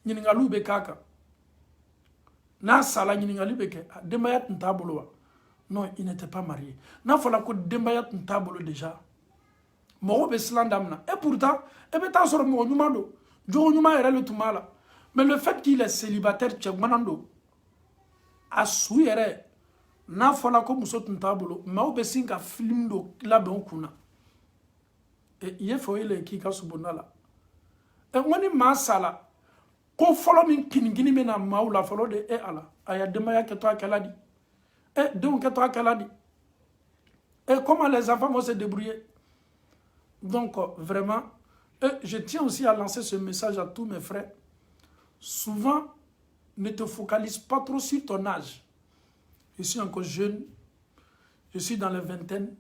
Speaker 1: ɲininkaliw bɛ k'a kan n'a sala ɲininkali bɛ kɛ denbaya tun t'a bolo wa non il n'était pas marié n'a fɔra ko denbaya tun t'a bolo déjà mɔgɔ bɛ siran daminɛ et pourtant e bɛ taa sɔrɔ mɔgɔ ɲuman don jogo ɲuman yɛrɛ le tun b'a la. Mais le fait qu'il est célibataire, tchekbanando, a su yere, n'a fala ko muso tuntabolo, ma ou besin ka film do la ben kuna. Et ye fo ile ki ka subona la. Et wani ma sala, ko folo min kinigini mena ma ou la folo de e ala, aya demaya ke toi qu'elle a dit. Et donc que toi qu'elle a dit. Et comment les enfants vont se débrouiller? Donc vraiment, je tiens aussi à lancer ce message à tous mes frères. Souvent, ne te focalise pas trop sur ton âge. Je suis encore jeune, je suis dans les vingtaines.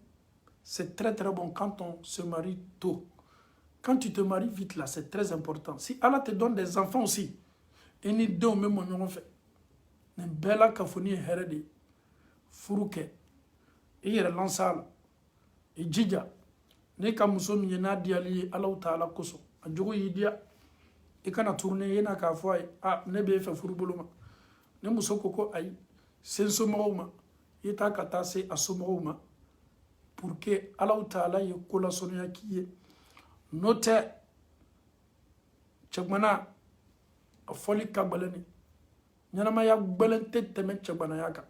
Speaker 1: C'est très très bon quand on se marie tôt. Quand tu te maries vite là, c'est très important. Si Allah te donne des enfants aussi, et ni deux même on fait. Ne bella kafoni heredi, furuke, et il lansala, et djidja, ne kamuso miyena diali Allah Ta'ala koso, a djogo yidia. Et quand on tourne, il y a un fois, ah, ne be fait fourbouloma. Ne musoko aïe, c'est ce moment, il y a un katassé à ce moment pour que Allah Ta'ala y colla son qui est. Note, Tchakmana, a folie kabalani. Yanama ya balente temen Tchakmana yaka.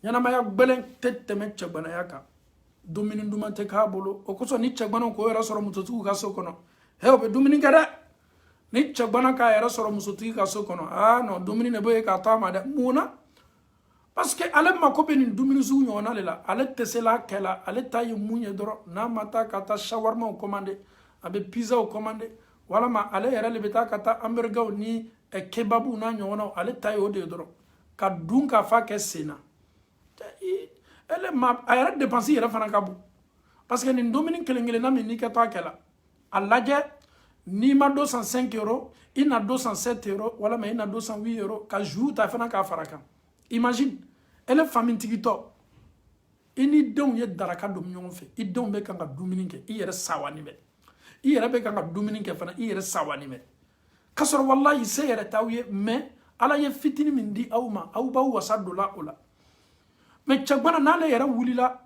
Speaker 1: Yanama ya balente temen Tchakmana yaka. Dumini dumante ka bolo o ko so ni tchagbanon ko era soro mutotu ka so kono he o be dumini kada ni tchagbana ka era soro mutotu ka so kono no dumini ne boye ka ta ma de muna parce que ale mako be ni dumini su nyona le la ale tesela kela ale tayi munye doro na mata kata shawarma o commandé abe pizza o commandé wala ma ale era le beta kata hamburger ni kebabu na nyona ale tayi o de doro ka dun ka fa ke sena elle m'a arrête de penser yere fana kabu parce que ni domini kelengele na mi ni ke to akela alaje ni ma 205 €, il na 207 €, wala mais il na 208 € ka jour ta fana ka faraka. Imagine elle famille tigito ini don ye daraka dum ñon fe i don be kan ka domini ke i yere sawani be i yere be kan ka domini ke fana i yere sawani be kasor wallahi se yere tawye mais ala ye fitini min di awma aw ba wasadu la ola. Mais tchagbana nale yara wulila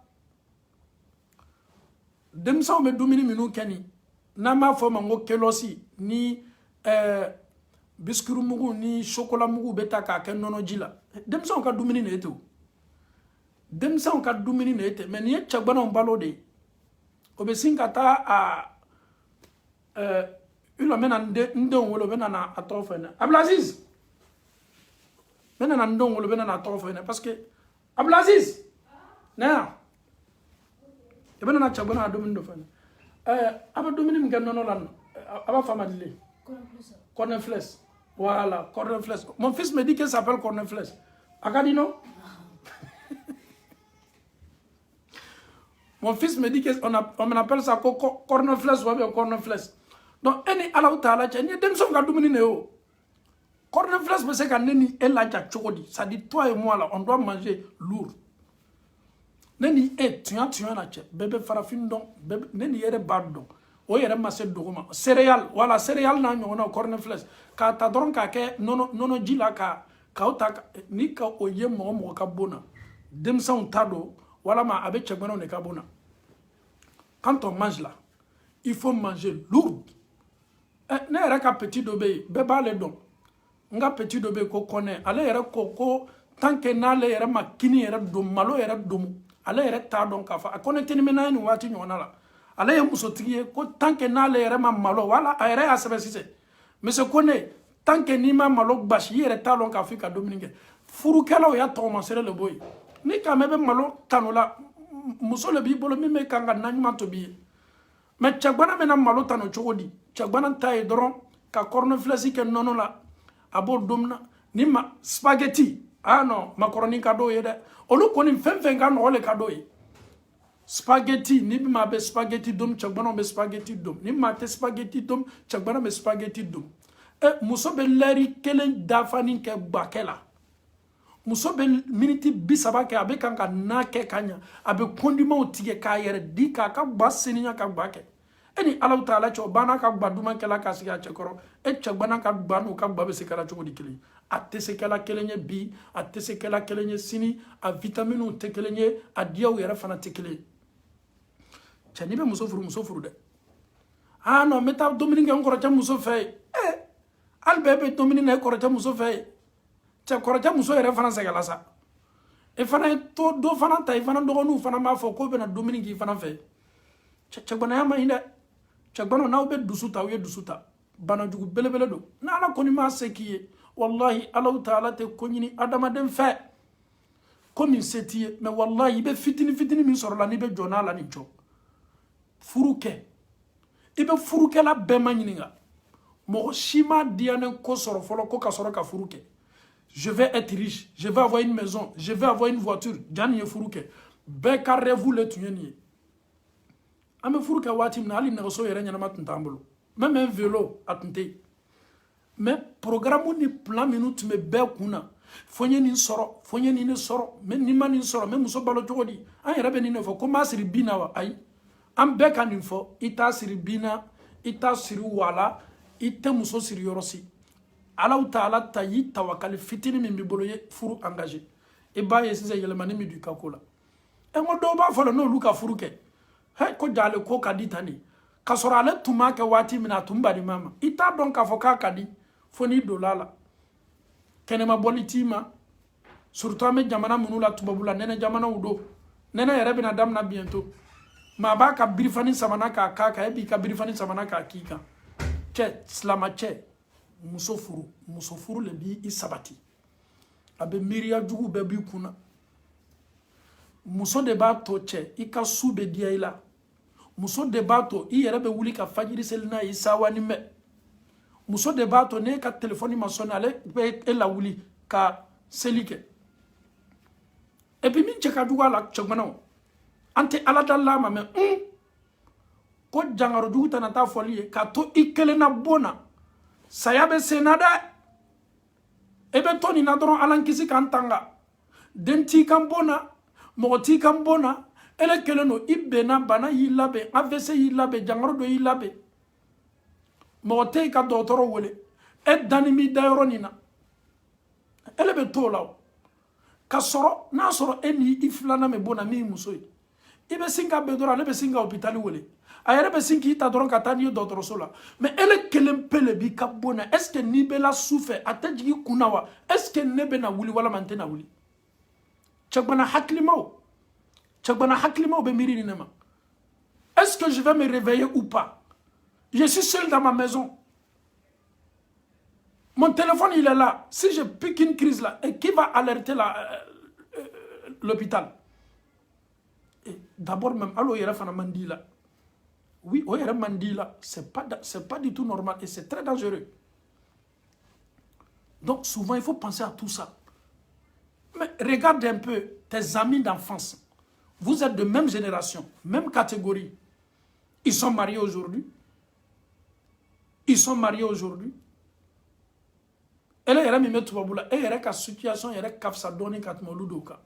Speaker 1: demsa me domini minu keni na ma fo mango kelosi ni biskuru mugu ni chocolat mugu beta ka ken nono jila demsa ka domini ne eto demsa ka domini ne ete mais ni tchagbana on balo de obesinga ta a ula mena ndon wolo bena na atofena Abdelaziz mena na ndon wolo bena na atofena parce que Abdelaziz, na, ebe na chabona adomin do fane. Aba domini mga nono lan, aba famadile. Cornflakes. Voilà, cornflakes. Mon fils me dit que ça s'appelle cornflakes. Akadino? Mon fils me dit qu'on appelle ça cornflakes ou bien cornflakes. Donc, eni Allah Ta'ala tchani, dem son ka domini neo. Cornflakes, c'est qu'un neni elaja chokodi. Ça dit, toi et moi, là, on doit manger lourd. Neni, tu as na che, bébé farafin don, bébé, neni yere bad don. o yɛrɛ ma se dugu ma céréale wala céréale n'a ɲɔgɔnna cornflakes k'a ta dɔrɔn k'a kɛ nɔnɔ ji la k'aw ta ni ka o ye mɔgɔ mɔgɔ ka bon na denmisɛnw ta don walama a bɛ cɛgbanaw de ka bon na quand on mange là il faut manger lourd ne yɛrɛ ka petit dɔ bɛ yen bɛɛ b'ale dɔn n ka petit dɔ bɛ yen ko kɔnɛ ale yɛrɛ ko tant que n'ale yɛrɛ ma kini yɛrɛ don malo yɛrɛ don ale yɛrɛ t'a dɔn k'a fɔ a kɔnɛ tɛ ni n'a ye nin waati ɲɔgɔnna la ale ye musotigi ye ko tant que n'ale yɛrɛ ma malo wala a yɛrɛ y'a sɛbɛn sisan monsieur Kone tant que n'i ma malo basi i yɛrɛ t'a dɔn k'a fɔ i ka dumuni kɛ furukɛlaw y'a tɔgɔmasɛbɛn le bɔ yen ni k'a mɛn bɛ malo tanu la muso le b'i bolo min bɛ kan ka na ɲuman tobi ye mais cɛgbana bɛna malo tanu cogo di cɛgbana ta ye dɔrɔn ka cornflakes kɛ nɔnɔ la a b'o domina ni ma spaghetti ah non macaroni ka d'o ye dɛ olu kɔni fɛn fɛn ka nɔgɔ le ka d'o ye spaghetti ni ma bɛ spaghetti dom cɛgbana bɛ spaghetti dom ni ma tɛ spaghetti dom cɛgbana bɛ spaghetti dom muso bɛ lɛri kelen dafani kɛ gbakɛ la muso bɛ miniti 30 kɛ a bɛ kan ka na kɛ ka ɲa a bɛ kɔndimanw tigɛ k'a yɛrɛ di k'a ka gba seniya ka gba kɛ e ni Alahu Taala cɛ o banna ka gba duman kɛla ka sigi a cɛ kɔrɔ e cɛgbana ka gba n'u ka gba bɛ se kɛla cogo di kelen a tɛ se kɛla kelen ye bi a tɛ se kɛla kelen ye sini a vitaminew tɛ kelen ye a diyaw yɛrɛ fana tɛ kelen ye cɛ n'i bɛ muso furu dɛ ah non n bɛ taa dumuni kɛ n kɔrɔkɛ muso fɛ yen hali bɛɛ bɛ dumuni na e kɔrɔkɛ muso fɛ yen cɛ kɔrɔkɛ muso yɛrɛ fana sɛgɛnla sa e fana ye dɔ fana ta i fana dɔgɔninw fana b'a fɔ k'o bɛna dumuni k'i fana fɛ cɛgbanaya ma ɲi dɛ cɛgbanaw n'aw bɛ dusu ta aw ye dusu ta banajugu belebele don ni Ala kɔni m'a se k'i ye wallahi Alahu Taala tɛ ko ɲini adamaden fɛ ko min se t'i ye mais wallahi i bɛ fitini fitini min sɔrɔ la n'i bɛ jɔ n'a la ni jɔ furu kɛ i bɛ furukɛla bɛɛ ma ɲininka mɔgɔ si m'a diya ne ko sɔrɔ fɔlɔ ko ka sɔrɔ ka furu kɛ je vais être riche je vais avoir une maison je vais avoir une voiture jaa nin ye furu kɛ bɛɛ ka rêve le tun ye nin ye an bɛ furu kɛ waati min na hali nɛgɛso yɛrɛ ɲɛnama tun t'an bolo même un vélo a tun tɛ yen mais programme ni plan minnu tun bɛ bɛɛ kun na fo n ye nin sɔrɔ fo n ye nin de sɔrɔ ni ma nin sɔrɔ n bɛ muso balo cogo di an yɛrɛ bɛ nin de fɔ ko n b'a siri bin na wa ayi an bɛɛ ka nin fɔ i t'a siri bin na i t'a siri wa la i tɛ muso siri yɔrɔ si Alahu Taala ta y'i tawakali fitini min b'i bolo ye furu engagé i b'a ye sisan yɛlɛmani min don i ka ko la n ko dɔw b'a fɔ la n'olu ka furu kɛ ko jale ko ka di tan de ka sɔrɔ ale tun b'a kɛ waati min na a tun balimama ma i t'a dɔn k'a fɔ k'a ka di fo n'i donna a la kɛnɛma bɔli t'i ma surtout an bɛ jamana minnu la tubabu la nɛnɛ jamanaw don nɛnɛ yɛrɛ bɛna daminɛ bientôt maa b'a ka birifani samana k'a k'a kan e b'i ka birifani samana k'a k'i kan cɛ silamɛcɛ muso furu le b'i sabati a bɛ miiriya jugu bɛɛ b'i kunna muso de b'a to cɛ i ka su bɛ diya i la muso de b'a to i yɛrɛ bɛ wuli ka fajiri seli n'a ye i sawani mɛn muso de b'a to ne ka telefɔni ma sɔnni ale bɛ e lawuli ka seli kɛ et puis min cɛ ka jugu a la cɛgbanaw an tɛ ala dala ma mɛ ko jangaro jugu tɛna taa fɔli ye k'a to i kelen na bon na saya bɛ sen na dɛ e bɛ to nin na dɔrɔn ala kisi k'an tanga den t'i kan bon na mɔgɔ t'i kan bon na ele kelen don i bɛnna bana y'i labɛn AVC y'i labɛn jangaro dɔ y'i labɛn mɔgɔ tɛ i ka dɔgɔtɔrɔ wele e dani b'i da yɔrɔ nin na ele bɛ to o la ka sɔrɔ n'a sɔrɔ e ni i filanan bɛ bon na min muso ye i bɛ sin ka bɛn dɔrɔn ale bɛ sin ka hôpital wele a yɛrɛ bɛ sin k'i ta dɔrɔn ka taa n'i ye dɔgɔtɔrɔso la mais ele kelen pe le b'i ka bon na est ce que n'i bɛ la su fɛ a tɛ jigin kun na wa est ce que ne bɛ na wuli walama n tɛ na wuli cɛgbana hakilimaw bɛ miiri nin ne ma est ce que je vais me réveiller ou pas je suis seul dans ma maison mon téléphone il est là si je pique une crise là et qui va alerter l'hôpital d'abord même allo yɛrɛ fana man di la oui o yɛrɛ man di la c'est pas du tout normal et c'est très dangereux donc souvent il faut penser à tout ça mais regarde un peu tes amis d'enfance vous êtes de même génération même catégorie ils sont mariés aujourd'hui ele yɛrɛ min bɛ tubabu la e yɛrɛ ka situation yɛrɛ ka fisa dɔɔni ka tɛmɛ olu dɔw kan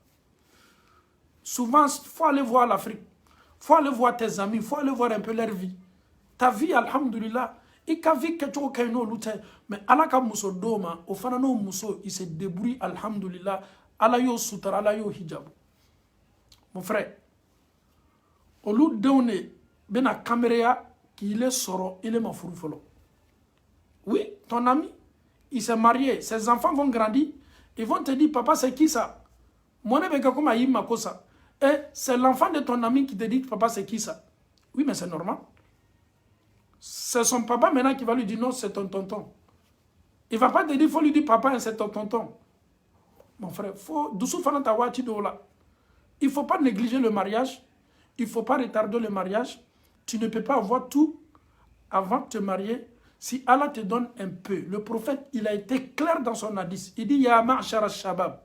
Speaker 1: souvent faut aller voir l'Afrique faut aller voir tes amis faut aller voir un peu leur vie ta vie, alhamdulillah, et ka vie que tu as no lute, mais ala ka muso doma, au fanano muso, il se débrouille, alhamdulillah, ala yo sutra, ala yo hijab. Mon frère, au lieu de bena caméra qu'il est soro, il est ma fourfolo. Oui, ton ami, il s'est marié, ses enfants vont grandir, ils vont te dire, papa, c'est qui ça? Moi, et c'est l'enfant de ton ami qui te dit, papa, c'est qui ça? Oui, mais c'est normal. C'est son papa maintenant qui va lui dire, non, c'est ton tonton. Il ne va pas te dire, il faut lui dire, papa, c'est ton tonton. Mon frère, il ne faut pas négliger le mariage. Il ne faut pas retarder le mariage. Tu ne peux pas avoir tout avant de te marier. Si Allah te donne un peu, le prophète, il a été clair dans son hadith. Il dit, Ya ma'shara shabab.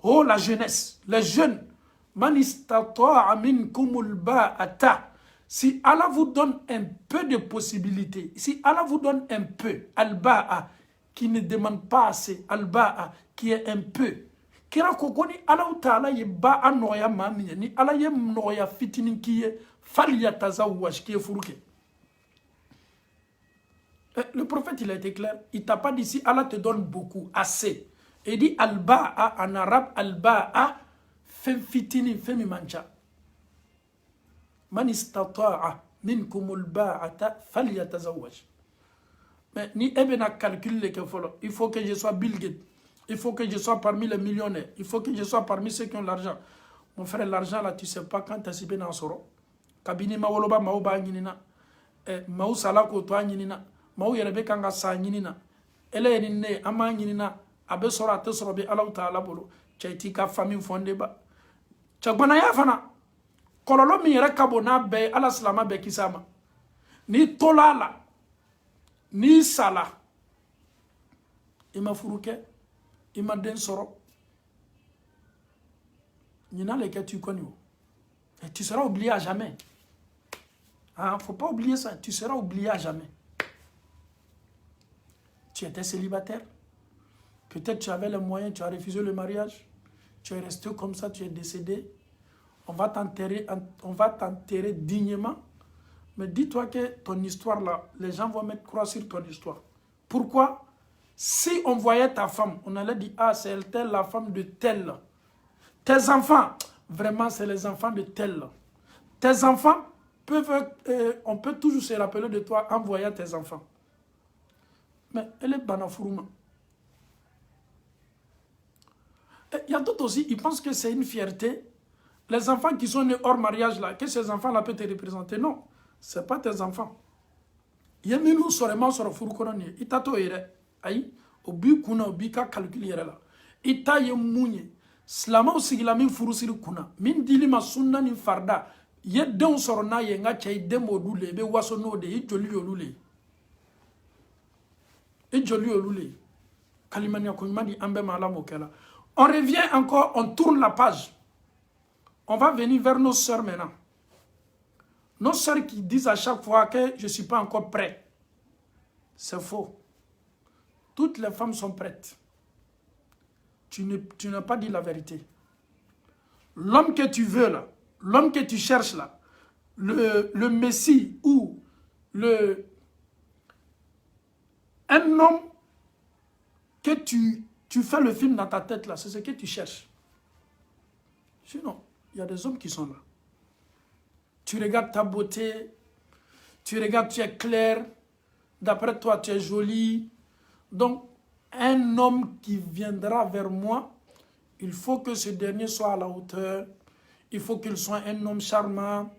Speaker 1: Oh, la jeunesse, les jeunes. Man istata'a minkumul ba'ata. Si Allah vous donne un peu de possibilités, si Allah vous donne un peu, al-ba'a, qui ne demande pas assez, al-ba'a, qui est un peu. Kira kokoni Allah ta'ala ye ba'a noya mamiye, ni Allah ye noya fitinin qui est faliyatazawwaj, qui est furuke. Le prophète, il a été clair. Il t'a pas dit si Allah te donne beaucoup, assez. Il dit al-ba'a, en arabe, al-ba'a, fem fitini, fem mancha. Man istata'a minkumul ba'ata falyatazawwaj. Mais ni ebena calculer que il faut que je sois Bill Gates. Il faut que je sois parmi les millionnaires. Il faut que je sois parmi ceux qui ont l'argent. Mon frère, l'argent là, tu sais pas quand tu as sibé dans soro. Kabini mawoloba mawba nyinina. Mawu salako to nyinina. Mawu yerebe kanga sa nyinina. Ele ne ama nyinina. Abe sora te soro be Allah Ta'ala bolo. Chaiti ka famille fondé ba. Chagbana ya fana. Kololo mi yɛrɛ ka bon n'a bɛɛ ye ala silama bɛɛ kisa ma n'i tola la n'i sala i ma furu kɛ i ma den sɔrɔ ɲinan le kɛ tu kɔni o et tu seras oublié à jamais. Hein, faut pas oublier ça, tu seras oublié à jamais. Tu étais célibataire, peut-être tu avais les moyens, tu as refusé le mariage, tu es resté comme ça, tu es décédé. On va t'enterrer dignement. Mais dis-toi que ton histoire là, les gens vont mettre croix sur ton histoire. Pourquoi? Si on voyait ta femme, on allait dire, ah, c'est elle, la femme de tel. Tes enfants, vraiment, c'est les enfants de tel. Tes enfants peuvent, on peut toujours se rappeler de toi en voyant tes enfants. Mais elle est banafourma. Il y a d'autres aussi, ils pensent que c'est une fierté. Les enfants qui sont nés hors mariage, là, que ces enfants-là peuvent te représenter. Non, ce n'est pas tes enfants. Il y a minus seulement sur le fourconnier. Il t'a tout aidé. Aïe, au but qu'on a, au but qu'à calculer là. Il t'a y mouillé. Slama aussi, il a mis fourusir kuna. Min dili ma sunna ni farda. Yé don sorona yenga chay demo dule. Be wasono de, i joli olule. I joli olule. Kalimania koumani ambe mala mokela. On revient encore, on tourne la page. On va venir vers nos sœurs maintenant. Nos sœurs qui disent à chaque fois que je ne suis pas encore prêt. C'est faux. Toutes les femmes sont prêtes. Tu n'as pas dit la vérité. L'homme que tu veux là, l'homme que tu cherches là, le Messie ou un homme que tu fais le film dans ta tête là, c'est ce que tu cherches. Sinon, il y a des hommes qui sont là. Tu regardes ta beauté, tu regardes, tu es clair, d'après toi, tu es jolie. Donc, un homme qui viendra vers moi, il faut que ce dernier soit à la hauteur. Il faut qu'il soit un homme charmant,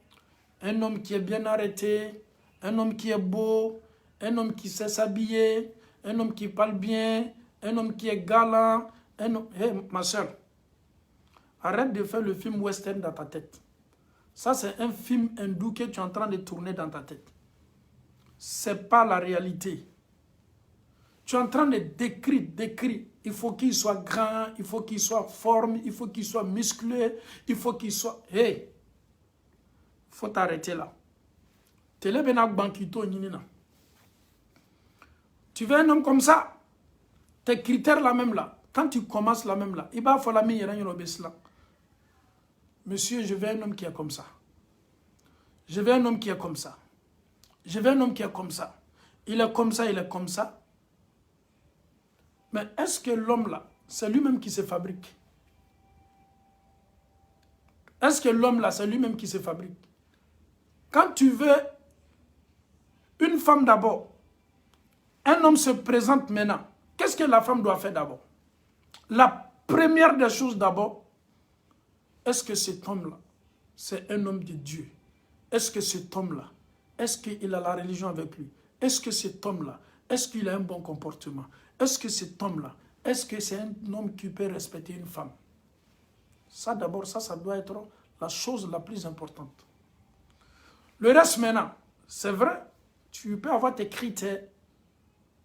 Speaker 1: un homme qui est bien arrêté, un homme qui est beau, un homme qui sait s'habiller, un homme qui parle bien, un homme qui est galant. Hey, ma soeur, arrête de faire le film western dans ta tête. Ça, c'est un film hindou que tu es en train de tourner dans ta tête. Ce n'est pas la réalité. Tu es en train de décrire. Il faut qu'il soit grand, il faut qu'il soit forme, il faut qu'il soit musclé, il faut qu'il soit... Hey! Il faut t'arrêter là. Tu veux un homme comme ça? Tes critères là même là. Quand tu commences là même là, il va falloir là. Monsieur, je veux un homme qui est comme ça. Je veux un homme qui est comme ça. Je veux un homme qui est comme ça. Il est comme ça, il est comme ça. Mais est-ce que l'homme là, c'est lui-même qui se fabrique? Est-ce que l'homme là, c'est lui-même qui se fabrique? Quand tu veux une femme d'abord, un homme se présente maintenant. Qu'est-ce que la femme doit faire d'abord? La première des choses d'abord, est-ce que cet homme-là, c'est un homme de Dieu? Est-ce que cet homme-là, est-ce qu'il a la religion avec lui? Est-ce que cet homme-là, est-ce qu'il a un bon comportement? Est-ce que cet homme-là, est-ce que c'est un homme qui peut respecter une femme? Ça d'abord, ça doit être la chose la plus importante. Le reste maintenant, c'est vrai, tu peux avoir tes critères,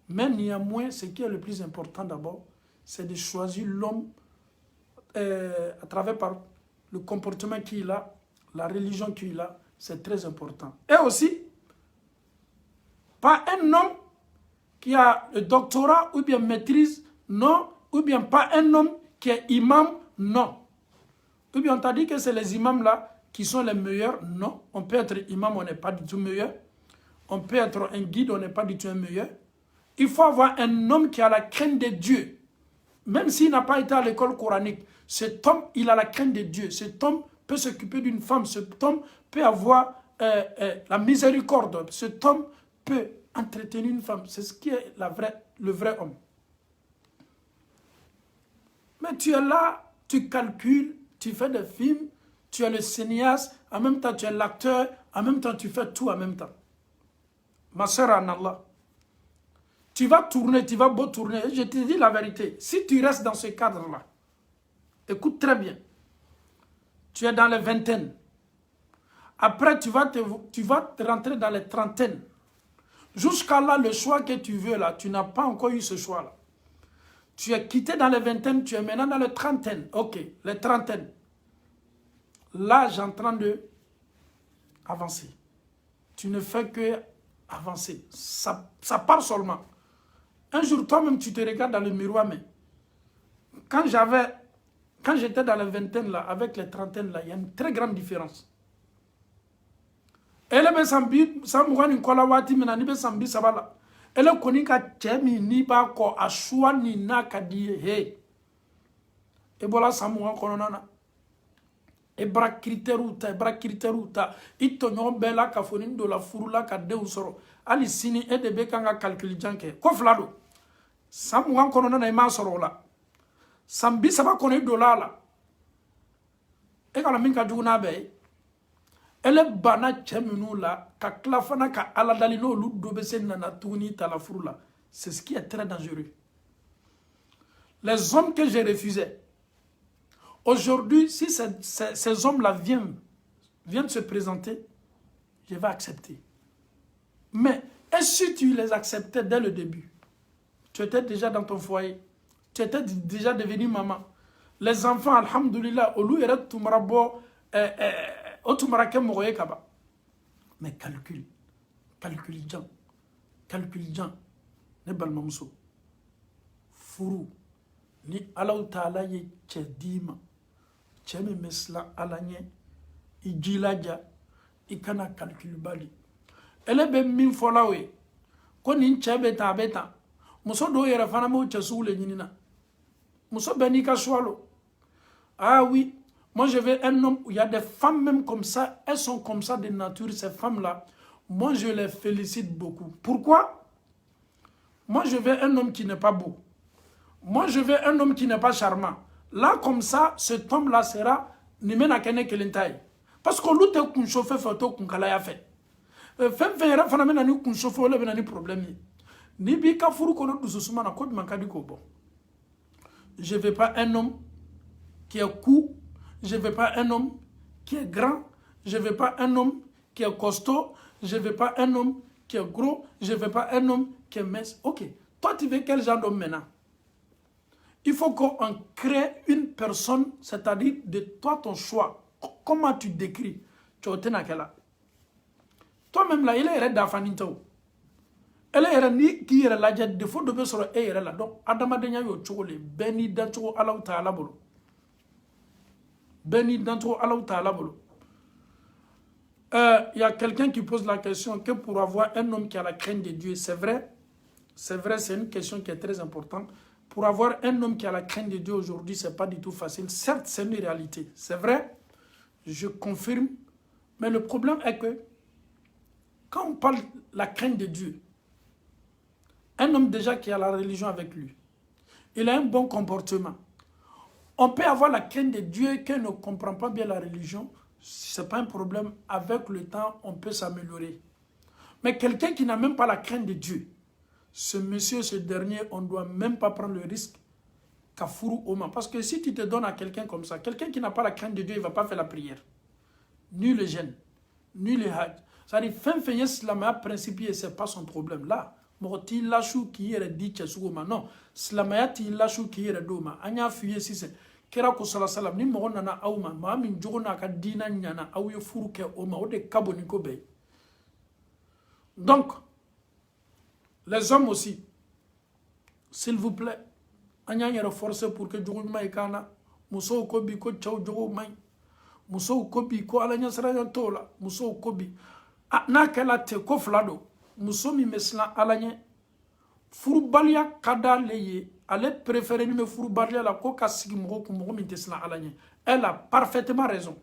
Speaker 1: mais néanmoins, ce qui est le plus important d'abord, c'est de choisir l'homme à travers par le comportement qu'il a, la religion qu'il a, c'est très important. Et aussi, pas un homme qui a le doctorat ou bien maîtrise, non, ou bien pas un homme qui est imam, non. Ou bien on t'a dit que c'est les imams là qui sont les meilleurs, non. On peut être imam, on n'est pas du tout meilleur. On peut être un guide, on n'est pas du tout un meilleur. Il faut avoir un homme qui a la crainte de Dieu. Même s'il n'a pas été à l'école coranique, cet homme, il a la crainte de Dieu. Cet homme peut s'occuper d'une femme. Cet homme peut avoir la miséricorde. Cet homme peut entretenir une femme. C'est ce qui est le vrai homme. Mais tu es là, tu calcules, tu fais des films, tu es le cinéaste, en même temps tu es l'acteur, en même temps tu fais tout en même temps. Ma soeur en Allah, tu vas tourner, tu vas beau tourner. Je te dis la vérité, si tu restes dans ce cadre-là, écoute très bien, tu es dans les vingtaines. Après, tu vas te rentrer dans les trentaines. Jusqu'à là, le choix que tu veux là, tu n'as pas encore eu ce choix-là. Tu es quitté dans les vingtaines, tu es maintenant dans les trentaines. Ok, les trentaines. Là, j'ai en train de avancer. Tu ne fais que avancer. Ça part seulement. Un jour, toi-même, tu te regardes dans le miroir, mais quand j'étais dans les vingtaines, là, avec les trentaines, là, il y a une très grande différence. Elle be sambi samugani kola wati mina ni be sambi sabala. Elle koni ka chemi ni ba ko aswa ni na kadi he. E bola samuga kono nana. E bra critère ta ito nyon bela ka foni ndo la furula ka de usoro. Ali sini e de be kanga calcul janke. Ko flado. Samuga kono nana e ma soro la. Sambi saba kono dola la. E kala min ka juguna be. Elle bana cheminu la ka klafana ka aladali no lu dobese nana tuni talafuru la. C'est ce qui est très dangereux. Les hommes que j'ai refusés, aujourd'hui, si ces hommes-là viennent se présenter, je vais accepter. Mais est-ce que tu les acceptais dès le début? Tu étais déjà dans ton foyer. Tu étais déjà devenu maman. Les enfants, alhamdoulilah, au lieu de tout marabo, mais calcul ne balmamso furu ni alaw taala ye cɛ dima cɛ min bɛ siran ala ɲɛ I jilaja I kana calcul bali ele bɛ min fɔ la o ye ko nin cɛ bɛ tan a bɛ tan muso dɔw yɛrɛ fana b'o cɛ sugu le ɲinina muso bɛɛ n'i ka choix lo ah oui. Moi, je veux un homme, il y a des femmes même comme ça, elles sont comme ça de nature, ces femmes-là. Moi, je les félicite beaucoup. Pourquoi? Moi, je veux un homme qui n'est pas beau. Moi, je veux un homme qui n'est pas charmant. Là, comme ça, cet homme-là sera nimena kene kelentai. Parce qu'on lutte qu'on chauffe photo qu'on kalaya fait. Femme fait fana mena ni qu'on chauffe ole bena ni problème. Ni bi ka furu kono du susuma na kodi mankadi ko bon. Je veux pas un homme qui est court. Je ne veux pas un homme qui est grand. Je ne veux pas un homme qui est costaud. Je ne veux pas un homme qui est gros. Je ne veux pas un homme qui est mince. Ok. Toi, tu veux quel genre d'homme maintenant? Il faut qu'on crée une personne, c'est-à-dire de toi, ton choix. Comment tu décris? Tu as toi-même là, il est d'Afanito. Elle est ni qui est là, j'ai des fois de me sur elle là. Donc, Adamadenya yo chole, beni dancho ala ta'ala bolo. Beni danto Allah Ta'ala bolo. y a quelqu'un qui pose la question que pour avoir un homme qui a la crainte de Dieu, c'est vrai, c'est une question qui est très importante. Pour avoir un homme qui a la crainte de Dieu aujourd'hui, ce n'est pas du tout facile. Certes, c'est une réalité, c'est vrai, je confirme, mais le problème est que quand on parle de la crainte de Dieu, un homme déjà qui a la religion avec lui, il a un bon comportement. On peut avoir la crainte de Dieu et qu'il ne comprend pas bien la religion, ce n'est pas un problème. Avec le temps, on peut s'améliorer. Mais quelqu'un qui n'a même pas la crainte de Dieu, ce monsieur, ce dernier, on ne doit même pas prendre le risque qu'à Fourou Oma. Parce que si tu te donnes à quelqu'un comme ça, quelqu'un qui n'a pas la crainte de Dieu, il ne va pas faire la prière. Ni le jeûne, ni le hajj. C'est-à-dire, fin feigner slamaya principe, ce n'est pas son problème. Là, Morti lâchou qui est dit Tchesugoma. Non, slamaya ti lâchou qui est doma. Anya fuye si c'est. Kera ko sala salam ni mo nana awma ma min jogona ka dina nyana awye furuke oma o de kaboni ko be. Donc les hommes aussi, s'il vous plaît, anya yere forcer pour que jogo may kana muso ko bi ko chaw jogo may muso ko bi ko ala nya sara tola muso ko bi na kala te ko flado muso mi mesla ala nya furubalia kada leye ale préféré ni me furubalia la ko ka sigi mo ko mo mi tesla ala nya. Elle a parfaitement raison.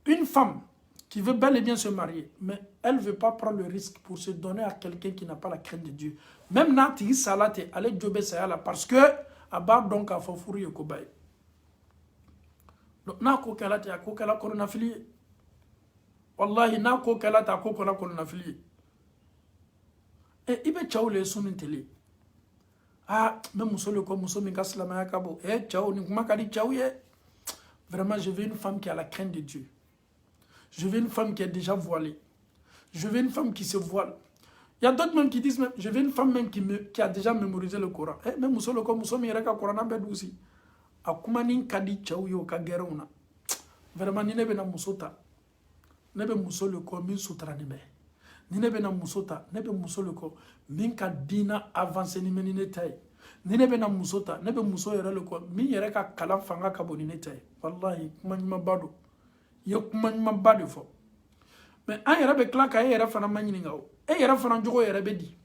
Speaker 1: Une femme qui veut bel et bien se marier, mais elle ne veut pas prendre le risque pour se donner à quelqu'un qui n'a pas la crainte de Dieu. Même Nati Salate, allez Jobé Sayala, parce que, à part donc à Fofouri et Kobaye. Donc, n'a qu'au kalate, à qu'au kalate, qu'on a affilié. Wallahi, n'a qu'au kalate, à qu'au kalate, qu'on a affilié. Et il veut tchaou les sons télé. Ah, même Moussole, comme Moussole, Minkas Lamaya Kabo. Eh, tchaou, Nikuma Kadi tchaou, vraiment, je veux une femme qui a la crainte de Dieu. Je veux une femme qui est déjà voilée. Je veux une femme qui se voile. Il y a d'autres même qui disent, même, je veux une femme même qui a déjà mémorisé le Coran. Eh, même Moussole, comme Moussole, Miraka Coran, aussi. Akumanin Kadi Tchaou yo Kagerona. Vraiment, ni nebe na Moussota. Nebe Moussole ko min sutra ni be. Ni nebe na Moussota. Nebe Moussole ko min ka dina avancé ni menine tay. Ni nebe na Moussota. Nebe Mousso yere le ko min yere ka kalam fanga ka boni ne tay. Wallahi, kumanyuma bado. Yo kumanyuma bado fo. Mais an yere be klaka yere fana manyini ngaw. E yere fana jogo yere be di.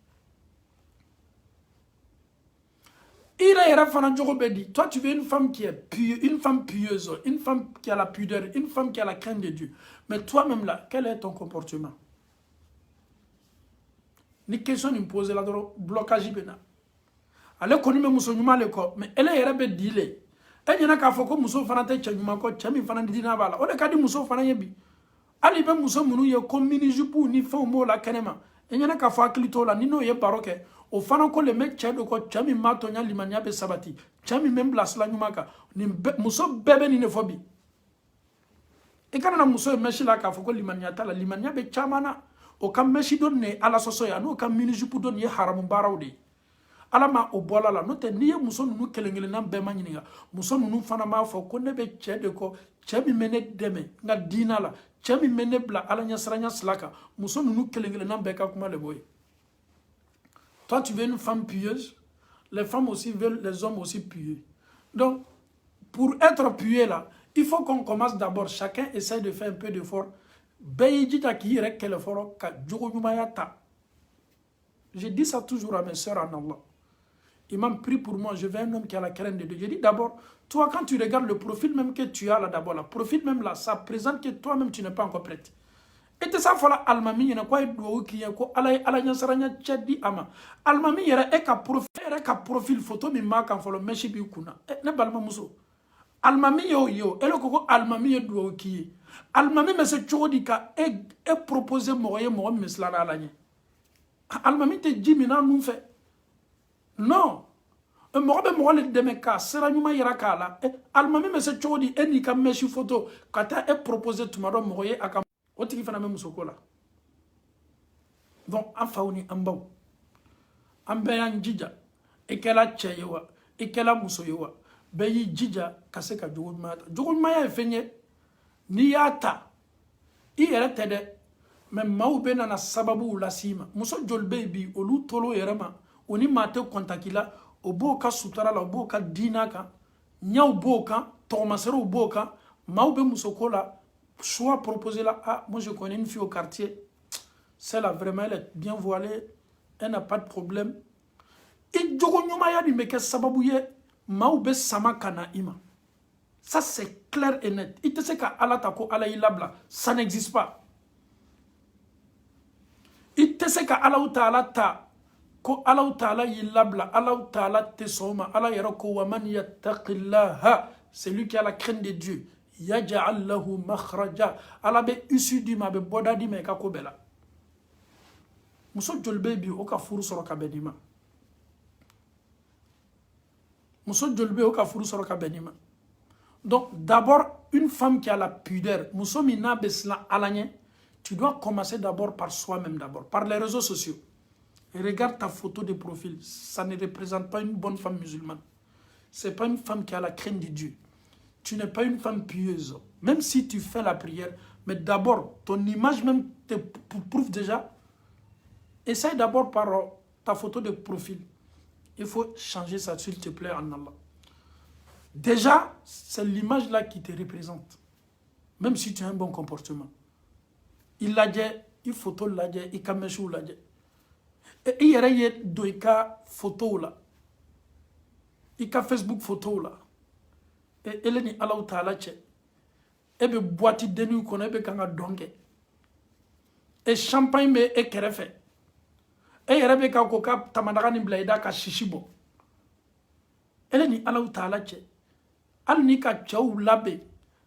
Speaker 1: Il a dit, toi tu veux une femme qui est pieuse, une femme pieuse, une femme qui a la pudeur, une femme qui a la crainte de Dieu. Mais toi-même là, quel est ton comportement? Ni question ni pose là dans blocage bena. Ale koni me muso nyuma le ko, mais elle est rebe dile. E nyana ka foko muso fana te chanyuma ko chami fana dina bala. O de ka di muso fana yebi. Ali be muso munu ye ko mini jupu ni fa mo la kanema. E nyana ka fa klito la ni no ye baroke. O fana ko le mec chedo ko chami matonya limanya be sabati chami même blas la nyumaka ni muso bebe ni nefobi e kana na muso meshi la ka foko limanya tala limanya be chamana o kam meshi don ne ala soso ya no kam mini jupu don ye haramu barawde ala ma o bola la no te ni ye muso nunu kelengele na be manyiniga muso nunu fana ma fo ko ne be chede ko chami mene deme nga dina la chami mene bla ala nya sranya slaka muso nunu kelengele na be ka kuma le boy. Toi, tu veux une femme pieuse, les femmes aussi veulent les hommes aussi pieux. Donc, pour être pieux là, il faut qu'on commence d'abord, chacun essaie de faire un peu d'effort. Je dis ça toujours à mes soeurs en Allah. Ils m'ont pris pour moi, je veux un homme qui a la crainte de Dieu. Je dis d'abord, toi quand tu regardes le profil même que tu as là d'abord, le profil même là, ça présente que toi-même tu n'es pas encore prête. Et c'est ça fola almami yana kwa do ki ko ala nya saranya chedi ama almami yera ka profil photo mi ma kan folo meshi bi kuna ne balma muso almami yo elo ko almami do ki almami me se chodi ka e proposer moye mo misla na ala nya almami te jimi na nu fe non mo be mo le de me ka saranyuma yera kala almami me se chodi eni ka meshi photo kata e proposer tumado moye aka o tigi fana même sokola donc an fawni an baw an bɛɛ y'an jija i kɛla cɛ ye wa i kɛla muso ye wa bɛɛ y'i jija ka se ka jogo ɲumanya ta jogo ɲumanya ye fɛn ye n'i y'a ta i yɛrɛ tɛ dɛ mais maaw bɛ nana sababu las'i ma muso joli bɛ yen bi olu tolo yɛrɛ ma o ni maa tɛ kɔntaki la o b'o ka sutura la o b'o ka diina kan ɲɛw b'o kan tɔgɔmasɛrɛw b'o kan maaw bɛ musoko la soit proposer là, ah, moi je connais une fille au quartier, celle-là vraiment, elle est bien voilée, elle n'a pas de problème. Et Djogo Nyumaya dit, mais qu'est-ce que ça va bouiller? Maoube Sama Kana Ima. Ça c'est clair et net. Il te sait qu'Allah Tako Allah Ilabla, ça n'existe pas. Il te sait qu'Allah Ta'ala ta, ko Allah Ta'ala Ilabla, Allah Ta'ala te soma, Allah Yaroko Waman Yattaqillaha, c'est lui qui a la crainte de Dieu. Yaja'al lahu makhraja. Allah be issu du ma be boda di me kakobela. Muso jolbe bi o ka furu soro ka benima. Muso jolbe o ka furu soro ka benima. Donc d'abord une femme qui a la pudeur, muso mina besla alanye, tu dois commencer d'abord par soi-même d'abord, par les réseaux sociaux. Et regarde ta photo de profil, ça ne représente pas une bonne femme musulmane. C'est pas une femme qui a la crainte de Dieu. Tu n'es pas une femme pieuse, même si tu fais la prière, mais d'abord, ton image même te prouve déjà. Essaye d'abord par ta photo de profil. Il faut changer ça, s'il te plaît, en Allah. Déjà, c'est l'image là qui te représente. Même si tu as un bon comportement. Il l'a dit, il photo l'a dit, il kameshou l'a dit. Et il y a des photo là. Il y a Facebook photo là. Et elle ni Allah Ta'ala che. Et be boîte de nuit qu'on ebe kanga donke. Et champagne be e kerefe. Et yerebe ka koka tamandaga ni blaida ka shishibo. Elle ni Allah Ta'ala che. Al ni ka chaw labe.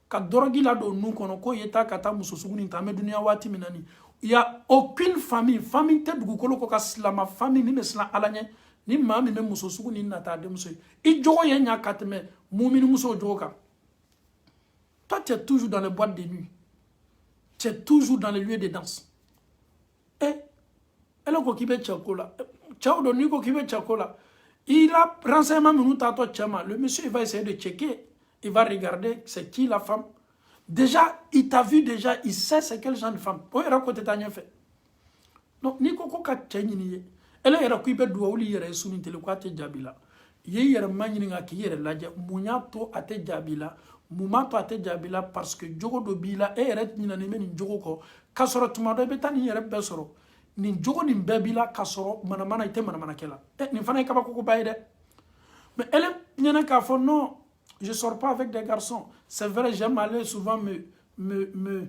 Speaker 1: Ka dorogi la do nu kono ko yeta kata musosuguni tame dunia wati minani. Il y a aucune famille te dugukolo ko ka slama famille ni mesla alanye. Ni mami me muso sugu ni nata de muso i jogo ye nya katme mumini muso joga. Toi tu es toujours dans les boîtes de nuit, tu es toujours dans les lieux de danse. Et elle ko kibe chakola chao do ni ko kibe chakola il a renseignement minuta to chama, le monsieur il va essayer de checker, il va regarder c'est qui la femme. Déjà il t'a vu, déjà il sait c'est quel genre de femme. O era ko tetanya fait. Donc ni ko ka tcheni. Elle est rakouibe douaouli yere suni tele kwa te jabila. Ye yere manyini nga ki yere laje munya to ate jabila, muma to ate jabila parce que jogo do bila e yere nina nime ni jogo ko kasoro tumado ebe tani yere besoro ni jogo ni bebila kasoro manamana ite manamana kela. Ni fana kaba koko baide. Mais elle nyana ka fo non, je sors pas avec des garçons. C'est vrai, j'aime aller souvent me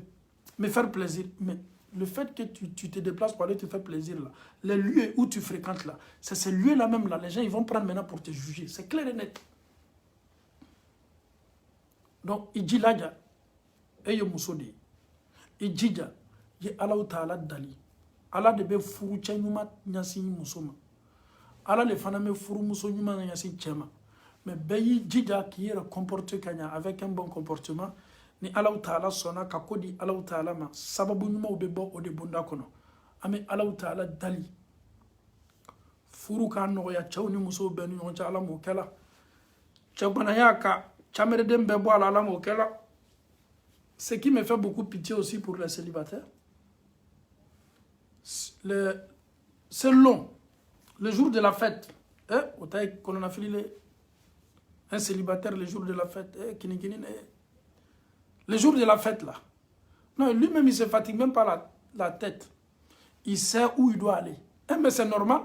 Speaker 1: faire plaisir, mais le fait que tu te déplaces pour aller te faire plaisir là, les lieux où tu fréquentes là, c'est ces lieux-là même là, les gens ils vont prendre maintenant pour te juger. C'est clair et net. Donc, il dit là, et il musodi. Il dit là, il Allah Ta'ala dali. Allah debe furu chanyuma nyasi musoma. Allah le faname furu muso nyuma nyasi chema. Mais beyi djidja qui est comporté kanya avec un bon comportement. Ni Allah Ta'ala sona kakodi Allah Ta'ala ma sababu nyuma ubebo ode bunda kono ame Allah Ta'ala dali furu ka no ya chaw ni muso benu yon cha Allah mo kala chagwana yaka chamere dembe bo Allah mo kala. Ce qui me fait beaucoup pitié aussi pour les célibataires, c'est long, le jour de la fête, qu'on a filé un célibataire le jour de la fête, le jour de la fête là. Non, lui-même il se fatigue même pas la tête. Il sait où il doit aller. Mais c'est normal.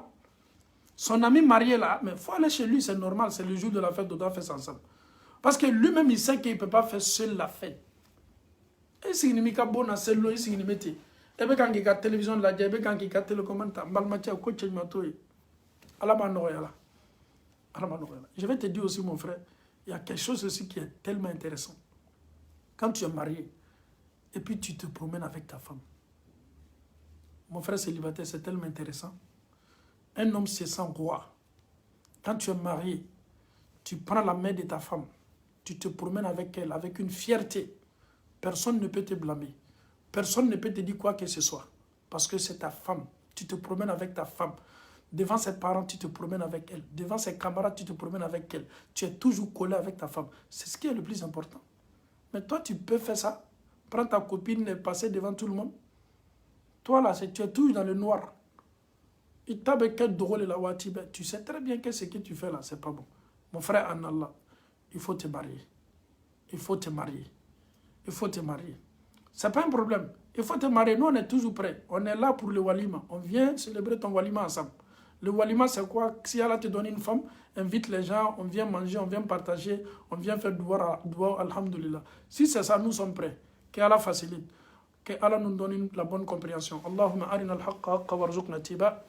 Speaker 1: Son ami marié là, mais il faut aller chez lui, c'est normal, c'est le jour de la fête, on doit faire ça ensemble. Parce que lui-même il sait qu'il ne peut pas faire seul la fête. Et si il n'y a pas de seul, il n'y a pas de et bien quand il y a la télévision, il y a la télécommande, je vais te dire aussi mon frère, il y a quelque chose aussi qui est tellement intéressant. Quand tu es marié, et puis tu te promènes avec ta femme. Mon frère célibataire, c'est tellement intéressant. Un homme se sent roi. Quand tu es marié, tu prends la main de ta femme, tu te promènes avec elle, avec une fierté. Personne ne peut te blâmer. Personne ne peut te dire quoi que ce soit. Parce que c'est ta femme. Tu te promènes avec ta femme. Devant ses parents, tu te promènes avec elle. Devant ses camarades, tu te promènes avec elle. Tu es toujours collé avec ta femme. C'est ce qui est le plus important. Mais toi, tu peux faire ça. Prends ta copine et passer devant tout le monde. Toi, là, tu es toujours dans le noir. Tu sais très bien que ce que tu fais là, c'est pas bon. Mon frère en Allah, il faut te marier. Il faut te marier. Il faut te marier. C'est pas un problème. Il faut te marier. Nous, on est toujours prêts. On est là pour le walima. On vient célébrer ton walima ensemble. Le walima, c'est quoi? Si Allah te donne une femme, invite les gens, on vient manger, on vient partager, on vient faire dua, alhamdulillah. Si c'est ça, nous sommes prêts. qu'Allah facilite. qu'Allah nous donne la bonne compréhension. Allahumma arina al-haqqa haqqa warzuqna tiba.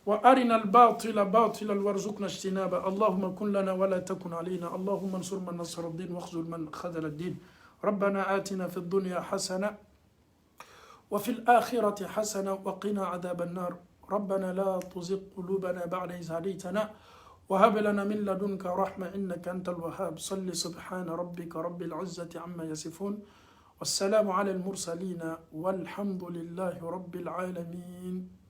Speaker 1: وأرنا الباطل باطلا وارزقنا اجتنابه اللهم كن لنا ولا تكن علينا اللهم انصر من نصر الدين واخذل من خذل الدين ربنا آتنا في الدنيا حسنة وفي الآخرة حسنة وقنا عذاب النار ربنا لا تزغ قلوبنا بعد إذ هديتنا وهب لنا من لدنك رحمة إنك أنت الوهاب صل سبحان ربك رب العزة عما يصفون والسلام على المرسلين والحمد لله رب العالمين